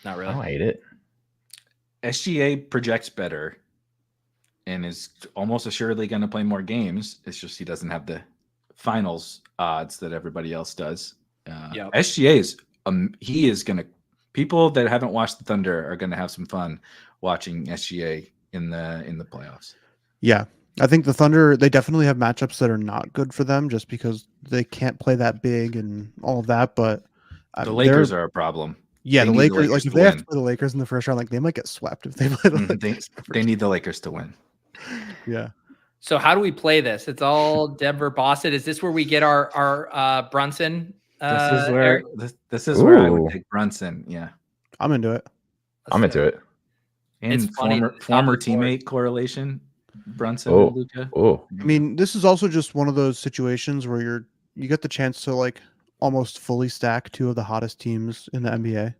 Speaker 1: Not really.
Speaker 4: I don't hate it.
Speaker 2: SGA projects better and is almost assuredly going to play more games. It's just he doesn't have the finals odds that everybody else does. SGA is he is going to, people that haven't watched the Thunder are going to have some fun watching SGA in the playoffs.
Speaker 3: Yeah, I think the Thunder, they definitely have matchups that are not good for them just because they can't play that big and all of that. But
Speaker 2: the Lakers are a problem.
Speaker 3: Yeah,
Speaker 2: the
Speaker 3: Lakers, like if they have to play the Lakers in the first round, like they might get swept if they play the Lakers.
Speaker 2: They need the Lakers to win.
Speaker 3: Yeah.
Speaker 1: So how do we play this? It's all Denver, Boston. Is this where we get our Brunson?
Speaker 2: This is where I would take Brunson. Yeah,
Speaker 3: I'm into it.
Speaker 4: I'm into it.
Speaker 2: And
Speaker 1: it's
Speaker 2: former teammate correlation, Brunson and Luka.
Speaker 4: Oh,
Speaker 3: I mean, this is also just one of those situations where you get the chance to like almost fully stack two of the hottest teams in the NBA.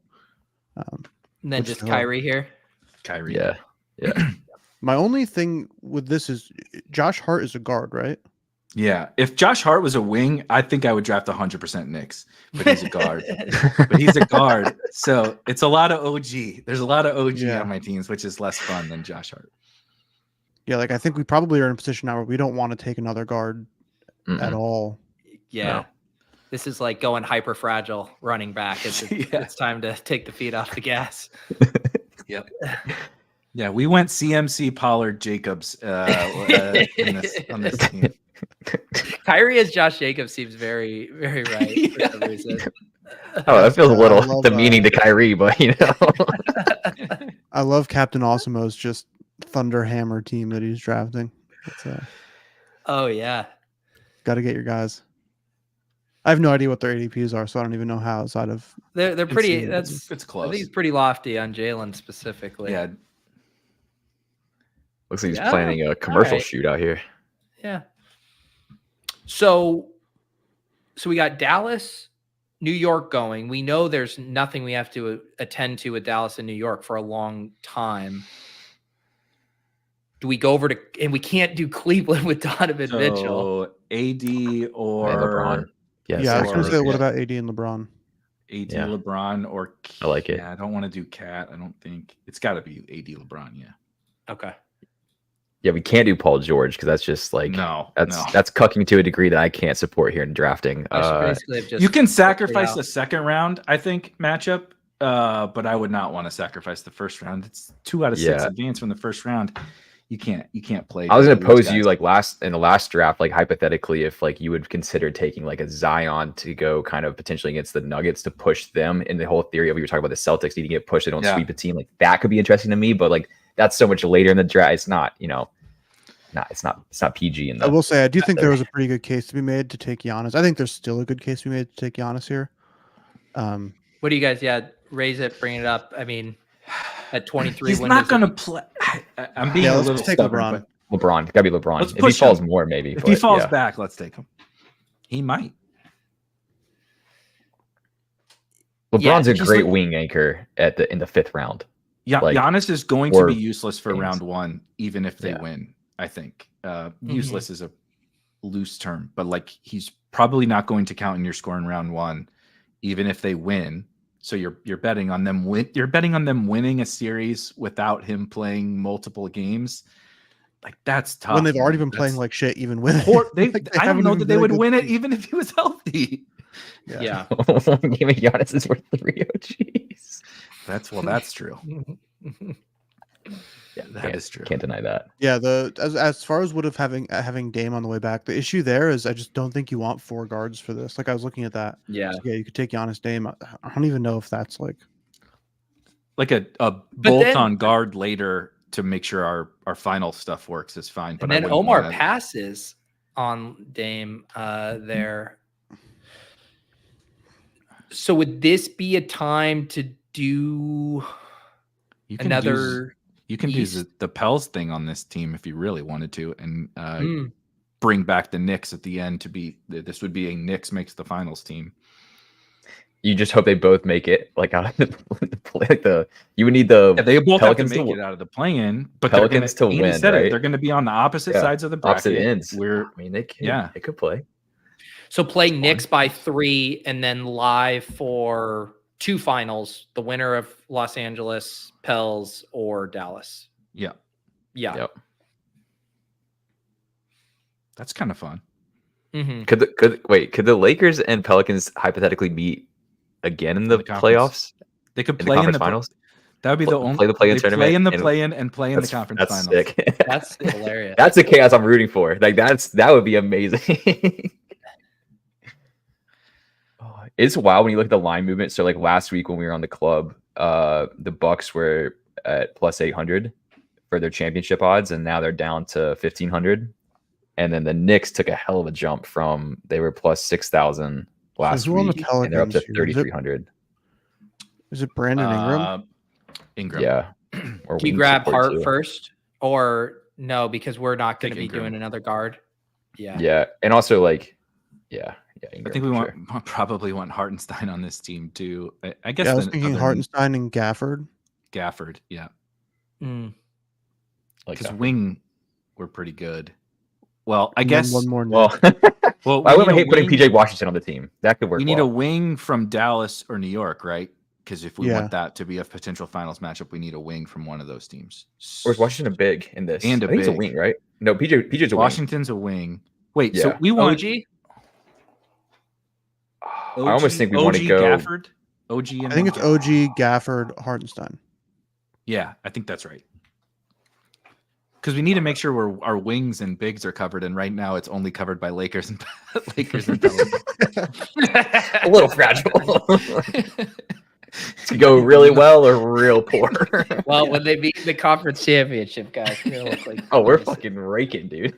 Speaker 1: And then just Kyrie here.
Speaker 2: Kyrie,
Speaker 4: yeah.
Speaker 3: My only thing with this is Josh Hart is a guard, right?
Speaker 2: Yeah. If Josh Hart was a wing, I think I would draft 100% Knicks, but he's a guard. So it's a lot of OG. There's a lot of OG on my teams, which is less fun than Josh Hart.
Speaker 3: Yeah, like I think we probably are in a position now where we don't want to take another guard at all.
Speaker 1: Yeah. No. This is like going hyper fragile running back. It's time to take the feet off the gas.
Speaker 2: Yep. Yeah, we went CMC Pollard Jacobs on this team.
Speaker 1: Kyrie as Josh Jacobs seems very, very right for some reason.
Speaker 4: Oh, that feels a little demeaning to Kyrie, but
Speaker 3: I love Captain Awesomo's just Thunder Hammer team that he's drafting.
Speaker 1: Oh yeah,
Speaker 3: got to get your guys. I have no idea what their ADPs are, so I don't even know how. Outside of
Speaker 1: they're pretty.
Speaker 2: It's close.
Speaker 1: I think it's pretty lofty on Jalen specifically.
Speaker 2: Yeah.
Speaker 4: Looks like he's planning a commercial shoot out here.
Speaker 1: Yeah. So we got Dallas, New York going. We know there's nothing we have to attend to with Dallas and New York for a long time. Do we go over to, and we can't do Cleveland with Donovan Mitchell.
Speaker 2: AD or
Speaker 4: LeBron. Yes,
Speaker 3: yeah, I was going to say, what about AD and LeBron?
Speaker 2: AD, LeBron, or
Speaker 4: I like it.
Speaker 2: Yeah, I don't want to do Cat. I don't think it's got to be AD, LeBron. Yeah.
Speaker 1: Okay.
Speaker 4: Yeah, we can't do Paul George because that's just like that's cucking to a degree that I can't support here in drafting.
Speaker 2: You can sacrifice the second round, I think, matchup, but I would not want to sacrifice the first round. It's 2 out of 6 advance from the first round. You can't play.
Speaker 4: I was going to pose you like in the last draft, like hypothetically, if like you would consider taking like a Zion to go kind of potentially against the Nuggets to push them in the whole theory of you were talking about the Celtics needing to get pushed, they don't sweep a team, like that could be interesting to me, but like that's so much later in the draft. It's not, it's not PG.
Speaker 3: I will say, I do think there was a pretty good case to be made to take Giannis. I think there's still a good case to be made to take Giannis here.
Speaker 1: What do you guys? Yeah, raise it, bring it up. I mean, at 23,
Speaker 2: he's not going to play. I'm being a little stubborn.
Speaker 4: LeBron, gotta be LeBron. If he falls more, maybe.
Speaker 2: If he falls back, let's take him. He might.
Speaker 4: LeBron's a
Speaker 1: he's
Speaker 4: great
Speaker 1: like-
Speaker 4: wing anchor in the 5th round.
Speaker 2: Yeah,
Speaker 4: Like,
Speaker 2: Giannis is going to
Speaker 4: or
Speaker 2: be useless for
Speaker 4: games.
Speaker 2: round 1, even if they
Speaker 4: Yeah.
Speaker 2: win. I think useless is a loose term, but like he's probably not going to count in your score in round 1, even if they win. So you're betting on them you're betting on them winning a series without him playing multiple games. Like that's tough.
Speaker 3: When they've already
Speaker 2: man.
Speaker 3: been playing like shit, even with
Speaker 2: I don't know that they would win it even if he was healthy.
Speaker 1: Yeah.
Speaker 4: One game of Giannis is worth 3 OGs.
Speaker 2: That's true. Yeah, that is true.
Speaker 4: Can't deny that.
Speaker 3: Yeah, as far as would have having Dame on the way back, the issue there is I just don't think you want 4 guards for this. Like I was looking at that.
Speaker 1: Yeah.
Speaker 3: So, yeah, you could take Giannis, Dame. I don't even know if that's like
Speaker 2: a bolt-on guard later to make sure our final stuff works is fine. But
Speaker 1: And then Omar passes on Dame there. So would this be a time to do
Speaker 2: you can
Speaker 1: another?
Speaker 2: You can do the Pels thing on this team if you really wanted to, and bring back the Knicks at the end to be. This would be a Knicks makes the finals team.
Speaker 4: You just hope they both make it, like out of the play. Like you would need the
Speaker 2: they both
Speaker 4: Pelicans
Speaker 2: have to make it out of the play-in, but
Speaker 4: Pelicans to win. Right?
Speaker 2: They're going to be on the opposite sides of the bracket.
Speaker 4: Opposite ends. They can.
Speaker 2: Yeah,
Speaker 4: they could play.
Speaker 1: So play Knicks by 3, and then live for 2 finals. The winner of Los Angeles, Pels, or Dallas.
Speaker 2: Yeah.
Speaker 4: Yep.
Speaker 2: That's kind of fun.
Speaker 1: Mm-hmm.
Speaker 4: Could the Lakers and Pelicans hypothetically meet again in the playoffs?
Speaker 2: They could play in the finals. That would be the only
Speaker 4: play the play-in tournament.
Speaker 2: Play in the play-in and play in the conference finals.
Speaker 4: Sick.
Speaker 1: That's hilarious.
Speaker 4: That's the chaos I'm rooting for. Like that would be amazing. It's wild when you look at the line movement. So like last week when we were on the club, the Bucks were at plus 800 for their championship odds, and now they're down to 1500. And then the Knicks took a hell of a jump they were plus 6,000 last week, and they're up to 3,300.
Speaker 3: Is it Brandon Ingram?
Speaker 2: Ingram.
Speaker 4: Yeah.
Speaker 1: Can you grab Hart first, or no? Because we're not going to be doing another guard. Yeah.
Speaker 4: Yeah, and also like, yeah.
Speaker 2: Ingram, I think we probably want Hartenstein on this team too. I guess
Speaker 3: I was thinking Hartenstein and Gafford.
Speaker 2: Yeah.
Speaker 4: Because
Speaker 2: wing were pretty good. Well, I guess
Speaker 3: one more.
Speaker 4: Well, I wouldn't hate putting PJ Washington on the team. That could work.
Speaker 2: We need a wing from Dallas or New York, right? Because if we want that to be a potential finals matchup, we need a wing from one of those teams.
Speaker 4: Or is Washington a big in this?
Speaker 2: And
Speaker 4: I think he's a wing, right? No, PJ's a
Speaker 2: Washington's a wing. Wait,
Speaker 4: yeah.
Speaker 2: So we want
Speaker 1: OG?
Speaker 4: I almost think we want to go
Speaker 2: Gafford. OG.
Speaker 3: I think it's OG, Gafford, Hartenstein.
Speaker 2: Yeah, I think that's right. Because we need to make sure our wings and bigs are covered, and right now it's only covered by Lakers and Pelicans.
Speaker 4: A little fragile. To go really well or real poor.
Speaker 1: Well, when they beat the conference championship, guys, it's gonna look like
Speaker 4: we're fucking raking, dude.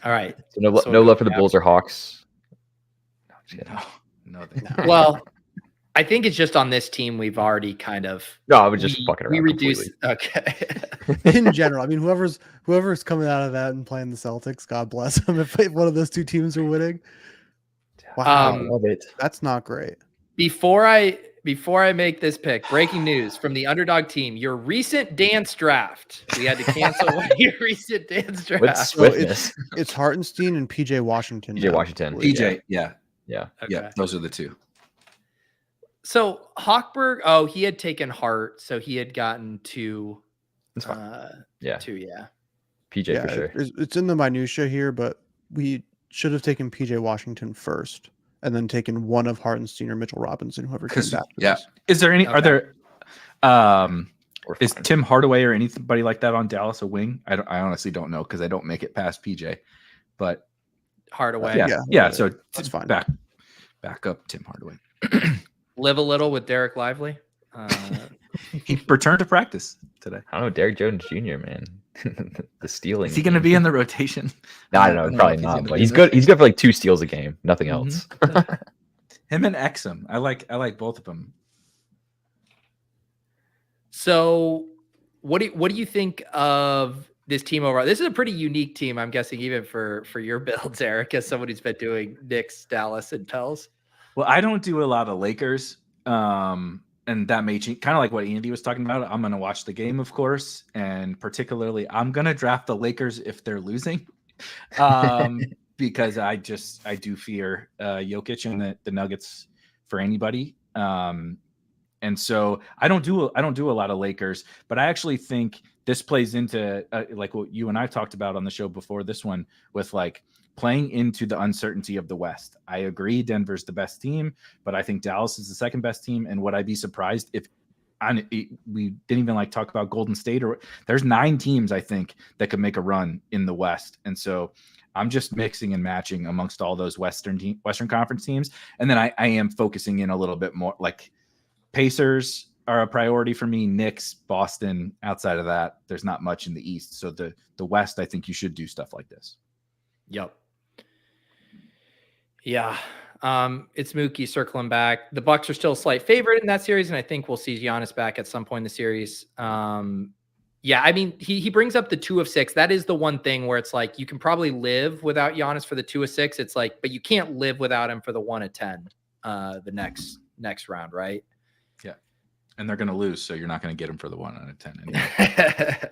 Speaker 1: All right.
Speaker 4: So no love for the Bulls or Hawks.
Speaker 2: No.
Speaker 1: Well, I think it's just on this team we've already kind of.
Speaker 4: No, I was just fucking around.
Speaker 1: We reduced. Okay.
Speaker 3: In general, I mean, whoever's coming out of that and playing the Celtics, God bless them. If one of those 2 teams are winning, wow,
Speaker 4: love it.
Speaker 3: That's not great.
Speaker 1: Before I make this pick, breaking news from the Underdog team: your recent dance draft. We had to cancel your recent dance draft.
Speaker 4: With swiftness.
Speaker 3: So it's Hartenstein and PJ Washington.
Speaker 2: PJ, yeah.
Speaker 1: Okay.
Speaker 2: Yeah, those are the 2.
Speaker 1: So Hochberg, he had taken Hart, so he had gotten 2.
Speaker 4: That's fine.
Speaker 1: 2, yeah.
Speaker 4: PJ for sure.
Speaker 3: It's in the minutia here, but we should have taken PJ Washington first, and then taken one of Hartenstein or Mitchell Robinson, whoever came back.
Speaker 2: Yeah. Is there any? Okay. Are there? Is Tim Hardaway or anybody like that on Dallas a wing? I honestly don't know because I don't make it past PJ, but
Speaker 1: Hardaway.
Speaker 2: Yeah. So
Speaker 3: that's fine.
Speaker 2: Back up Tim Hardaway.
Speaker 1: Live a little with Derek Lively.
Speaker 2: He returned to practice today.
Speaker 4: I don't know, Derek Jones Jr., man. The stealing.
Speaker 2: Is he going to be in the rotation?
Speaker 4: No, I don't know. Probably not. But he's good. He's good for like 2 steals a game. Nothing else.
Speaker 2: Him and Exum. I like both of them.
Speaker 1: So, what do you think of this team overall. This is a pretty unique team, I'm guessing, even for your builds, Eric, as someone who's been doing Knicks, Dallas, and Pels.
Speaker 2: Well, I don't do a lot of Lakers, and that may change. Kind of like what Andy was talking about. I'm going to watch the game, of course, and particularly, I'm going to draft the Lakers if they're losing, because I do fear Jokic and the Nuggets for anybody. And so I don't do a lot of Lakers, but I actually think this plays into like what you and I talked about on the show before this one, with like playing into the uncertainty of the West. I agree Denver's the best team, but I think Dallas is the second best team. And would I be surprised if we didn't even like talk about Golden State, or there's 9 teams I think that could make a run in the West. And so I'm just mixing and matching amongst all those Western Conference teams. And then I am focusing in a little bit more, like Pacers are a priority for me. Knicks, Boston. Outside of that, there's not much in the East. So the West, I think you should do stuff like this.
Speaker 1: Yep. Yeah. It's Mookie circling back. The Bucks are still a slight favorite in that series, and I think we'll see Giannis back at some point in the series. Yeah, I mean, he brings up the 2 of 6. That is the one thing where it's like you can probably live without Giannis for the 2 of 6. It's like, but you can't live without him for the 1 of 10 the next round, right?
Speaker 2: Yeah. And they're going to lose, so you're not going to get him for the 1 out of 10 anyway.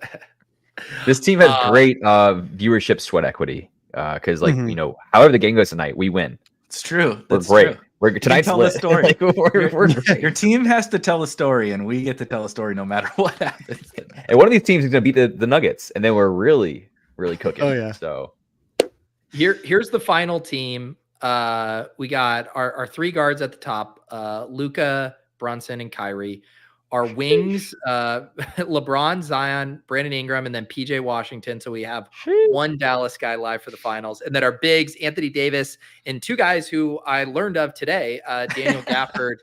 Speaker 4: This team has great viewership sweat equity, because however the game goes tonight, we win.
Speaker 2: It's true.
Speaker 4: We're
Speaker 2: That's
Speaker 4: great.
Speaker 2: True.
Speaker 4: We're tonight's
Speaker 2: tell the story.
Speaker 4: Like, we're great.
Speaker 2: Your team has to tell a story, and we get to tell a story no matter what happens.
Speaker 4: And one of these teams is going to beat the Nuggets, and then we're really, really cooking.
Speaker 3: Oh yeah.
Speaker 4: So
Speaker 1: here's the final team. We got our 3 guards at the top: Luka, Brunson, and Kyrie. Our wings, LeBron, Zion, Brandon Ingram, and then PJ Washington. So we have 1 Dallas guy live for the finals. And then our bigs, Anthony Davis, and 2 guys who I learned of today, Daniel Gafford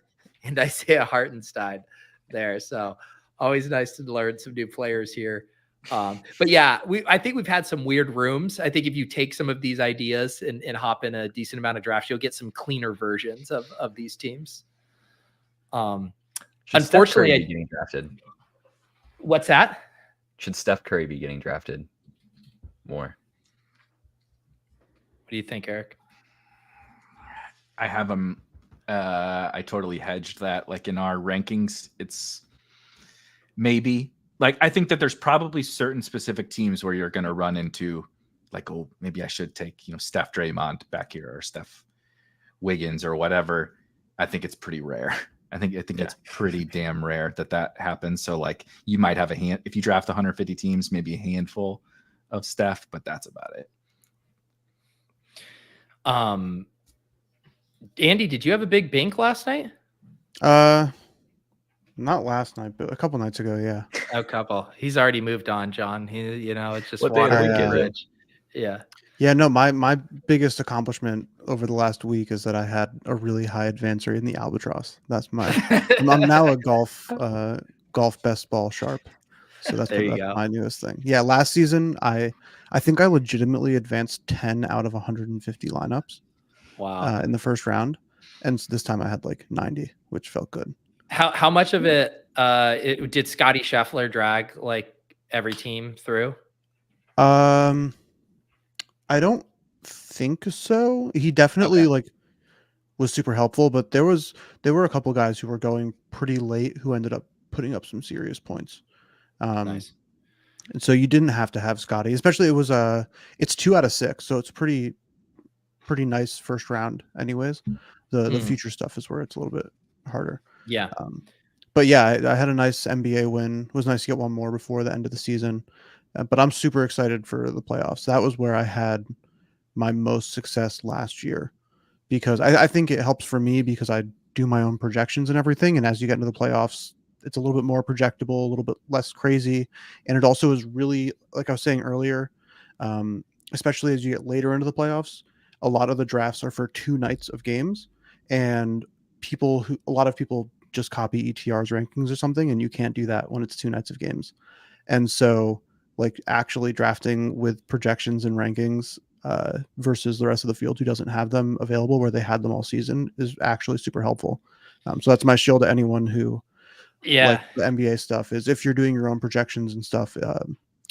Speaker 1: and Isaiah Hartenstein there. So always nice to learn some new players here. But yeah, I think we've had some weird rooms. I think if you take some of these ideas and hop in a decent amount of drafts, you'll get some cleaner versions of these teams.
Speaker 4: should
Speaker 1: Unfortunately,
Speaker 4: Steph Curry be getting drafted?
Speaker 1: What's that?
Speaker 4: Should Steph Curry be getting drafted more?
Speaker 1: What do you think, Eric?
Speaker 2: I have him. I totally hedged that. Like in our rankings, it's maybe like I think that there's probably certain specific teams where you're going to run into like, oh, maybe I should take Steph Draymond back here or Steph Wiggins or whatever. I think it's pretty rare. I think it's pretty damn rare that happens. So like you might have if you draft 150 teams, maybe a handful of Steph, but that's about it.
Speaker 3: Andy,
Speaker 1: did you have a big bink last night?
Speaker 3: Not last night, but a couple nights ago, yeah.
Speaker 1: A couple. He's already moved on, John. It's just
Speaker 4: what day of the week is it?
Speaker 1: Yeah.
Speaker 3: Yeah, no, my biggest accomplishment over the last week is that I had a really high advance rate in the Albatross. That's I'm now a golf best ball sharp. So that's my newest thing. Yeah, last season I think I legitimately advanced 10 out of 150 lineups.
Speaker 1: Wow.
Speaker 3: In the first round. And this time I had like 90, which felt good.
Speaker 1: How much of it did Scotty Scheffler drag like every team through?
Speaker 3: I don't think so. He definitely was super helpful, but there were a couple guys who were going pretty late who ended up putting up some serious points.
Speaker 1: Nice.
Speaker 3: And so you didn't have to have Scotty, especially it's 2 out of 6, so it's pretty nice first round anyways. The future stuff is where it's a little bit harder.
Speaker 1: Yeah.
Speaker 3: But yeah, I had a nice NBA win. It was nice to get one more before the end of the season. But I'm super excited for the playoffs. That was where I had my most success last year, because I think it helps for me because I do my own projections and everything. And as you get into the playoffs, it's a little bit more projectable, a little bit less crazy. And it also is really, like I was saying earlier, especially as you get later into the playoffs, a lot of the drafts are for 2 nights of games. And a lot of people just copy ETR's rankings or something, and you can't do that when it's 2 nights of games. And so like actually drafting with projections and rankings versus the rest of the field who doesn't have them available where they had them all season is actually super helpful. So that's my shield to anyone who like the NBA stuff is if you're doing your own projections and stuff,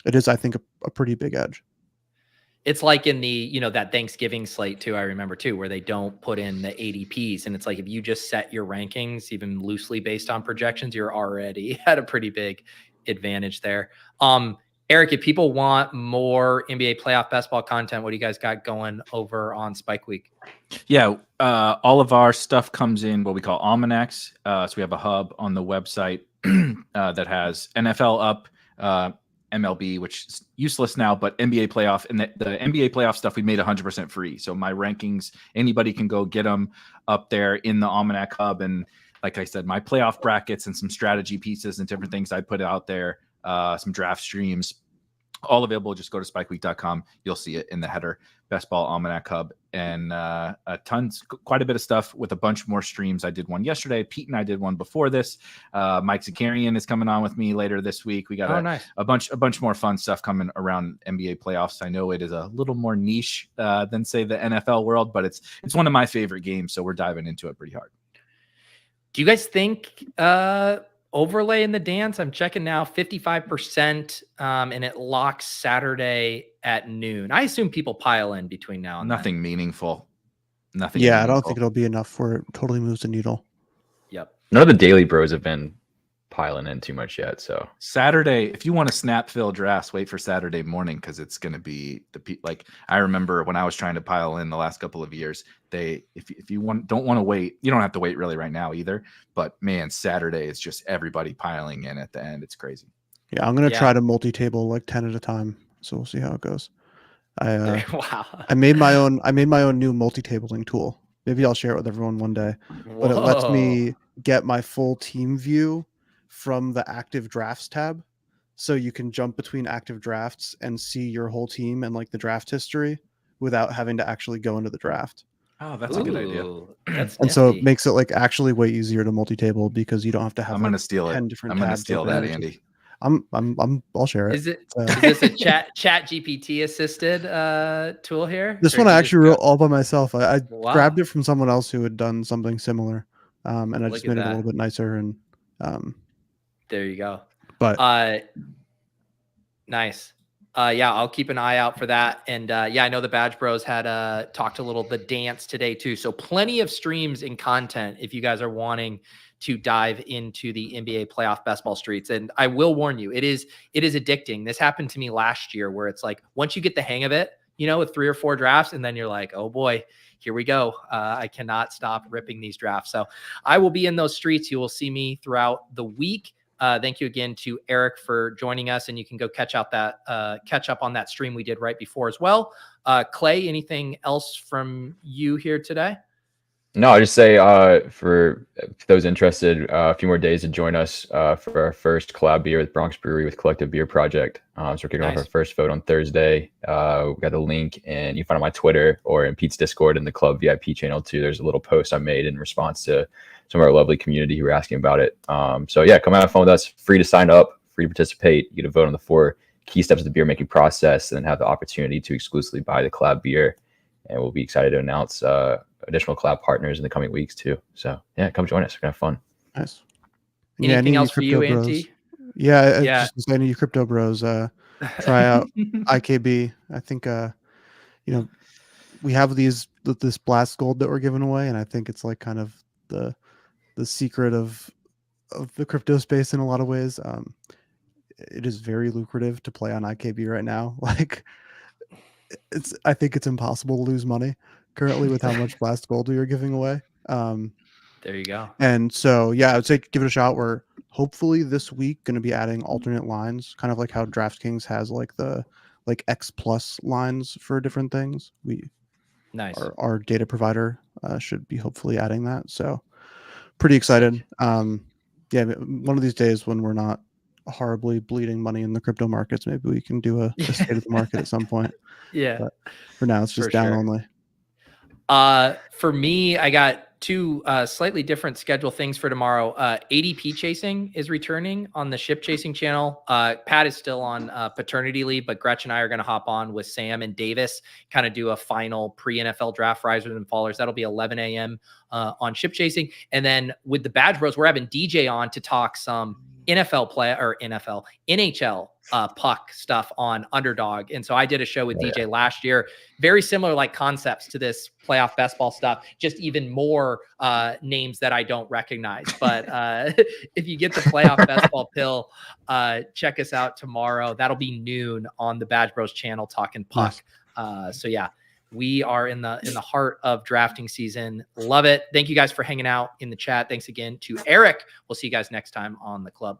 Speaker 3: It is, I think, a pretty big edge.
Speaker 1: It's like in the, that Thanksgiving slate too, I remember too, where they don't put in the ADPs. And it's like, if you just set your rankings, even loosely based on projections, you're already at a pretty big advantage there. Erik, if people want more NBA playoff basketball content, what do you guys got going over on Spike Week?
Speaker 2: Yeah, all of our stuff comes in what we call almanacs. So we have a hub on the website that has NFL up, MLB, which is useless now, but NBA playoff, and the NBA playoff stuff we made 100% free. So my rankings, anybody can go get them up there in the almanac hub. And like I said, my playoff brackets and some strategy pieces and different things I put out there, some draft streams, all available. Just go to spikeweek.com. You'll see it in the header, Best Ball Almanac Hub, and quite a bit of stuff with a bunch more streams. I did one yesterday. Pete and I did one before this. Mike Zakarian is coming on with me later this week. We got a bunch more fun stuff coming around NBA playoffs. I know it is a little more niche than say the NFL world, but it's one of my favorite games. So we're diving into it pretty hard.
Speaker 1: Do you guys think overlay in the dance? I'm checking now, 55%, and it locks Saturday at noon. I assume people pile in between now and
Speaker 2: Nothing meaningful. Nothing.
Speaker 3: Yeah,
Speaker 2: meaningful.
Speaker 3: I don't think it'll be enough where it totally moves the needle.
Speaker 1: Yep.
Speaker 4: None of the daily bros have been piling in too much yet. So
Speaker 2: Saturday, if you want to snap fill drafts, wait for Saturday morning, because it's going to be like I remember when I was trying to pile in the last couple of years. If you don't want to wait, you don't have to wait really right now either. But man, Saturday is just everybody piling in at the end. It's crazy.
Speaker 3: Yeah, I'm gonna try to multi-table like 10 at a time, so we'll see how it goes.
Speaker 1: Wow.
Speaker 3: I made my own new multi-tabling tool. Maybe I'll share it with everyone one day. But it lets me get my full team view from the active drafts tab, so you can jump between active drafts and see your whole team and like the draft history without having to actually go into the draft.
Speaker 2: Oh, that's a good idea.
Speaker 1: That's
Speaker 3: and so it makes it like actually way easier to multi-table because you don't have to have.
Speaker 2: I'm gonna steal it.
Speaker 3: 10 different
Speaker 2: I'm gonna
Speaker 3: tabs
Speaker 2: steal that, Andy.
Speaker 3: I'll share it.
Speaker 1: Is this a chat GPT assisted tool here?
Speaker 3: This one I actually wrote all by myself. I grabbed it from someone else who had done something similar, and I just made it a little bit nicer. And
Speaker 1: there you go.
Speaker 3: But
Speaker 1: nice. Yeah, I'll keep an eye out for that. And yeah, I know the Badge Bros had talked a little the dance today too. So plenty of streams and content if you guys are wanting to dive into the NBA playoff best ball streets. And I will warn you, it is addicting. This happened to me last year where it's like, once you get the hang of it, with 3 or 4 drafts, and then you're like, oh boy, here we go. I cannot stop ripping these drafts. So I will be in those streets. You will see me throughout the week. Thank you again to Erik for joining us, and you can go catch up on that stream we did right before as well. Clay, anything else from you here today?
Speaker 4: No, I just say for those interested, a few more days to join us for our first collab beer with Bronx Brewery with Collective Beer Project. So we're kicking off our first vote on Thursday. We got the link, and you can find it on my Twitter or in Pete's Discord in the club VIP channel too. There's a little post I made in response to some of our lovely community who were asking about it. So yeah, come have fun with us. Free to sign up, free to participate. You get to vote on the 4 key steps of the beer making process, and then have the opportunity to exclusively buy the collab beer. And we'll be excited to announce additional collab partners in the coming weeks too. So yeah, come join us. We're gonna have fun.
Speaker 3: Nice.
Speaker 1: Anything else for you, Anty?
Speaker 3: Yeah, just any of you crypto bros, try out IKB. I think we have this blast gold that we're giving away, and I think it's like kind of the secret of the crypto space in a lot of ways. It is very lucrative to play on IKB right now. Like I think it's impossible to lose money currently with how much blast gold we are giving away.
Speaker 1: There you go.
Speaker 3: And so, yeah, I would say give it a shot. We're hopefully this week going to be adding alternate lines, kind of like how DraftKings has like the X plus lines for different things.
Speaker 1: Nice.
Speaker 3: Our data provider should be hopefully adding that. So pretty excited. Yeah, one of these days when we're not horribly bleeding money in the crypto markets, maybe we can do a state of the market at some point.
Speaker 1: Yeah.
Speaker 3: But for now, it's just down only.
Speaker 1: For me, I got 2 slightly different schedule things for tomorrow. ADP chasing is returning on the Ship Chasing channel. Pat is still on paternity leave, but Gretchen and I are going to hop on with Sam and Davis, kind of do a final pre-NFL draft risers and fallers. That'll be 11 a.m. On Ship Chasing. And then with the Badge Bros, we're having DJ on to talk some NHL puck stuff on Underdog. And so I did a show with DJ last year, very similar like concepts to this playoff best ball stuff, just even more names that I don't recognize. But if you get the playoff best ball pill, check us out tomorrow. That'll be noon on the Badge Bros channel talking puck. Nice. So yeah, we are in the heart of drafting season. Love it. Thank you guys for hanging out in the chat. Thanks again to Erik. We'll see you guys next time on the club.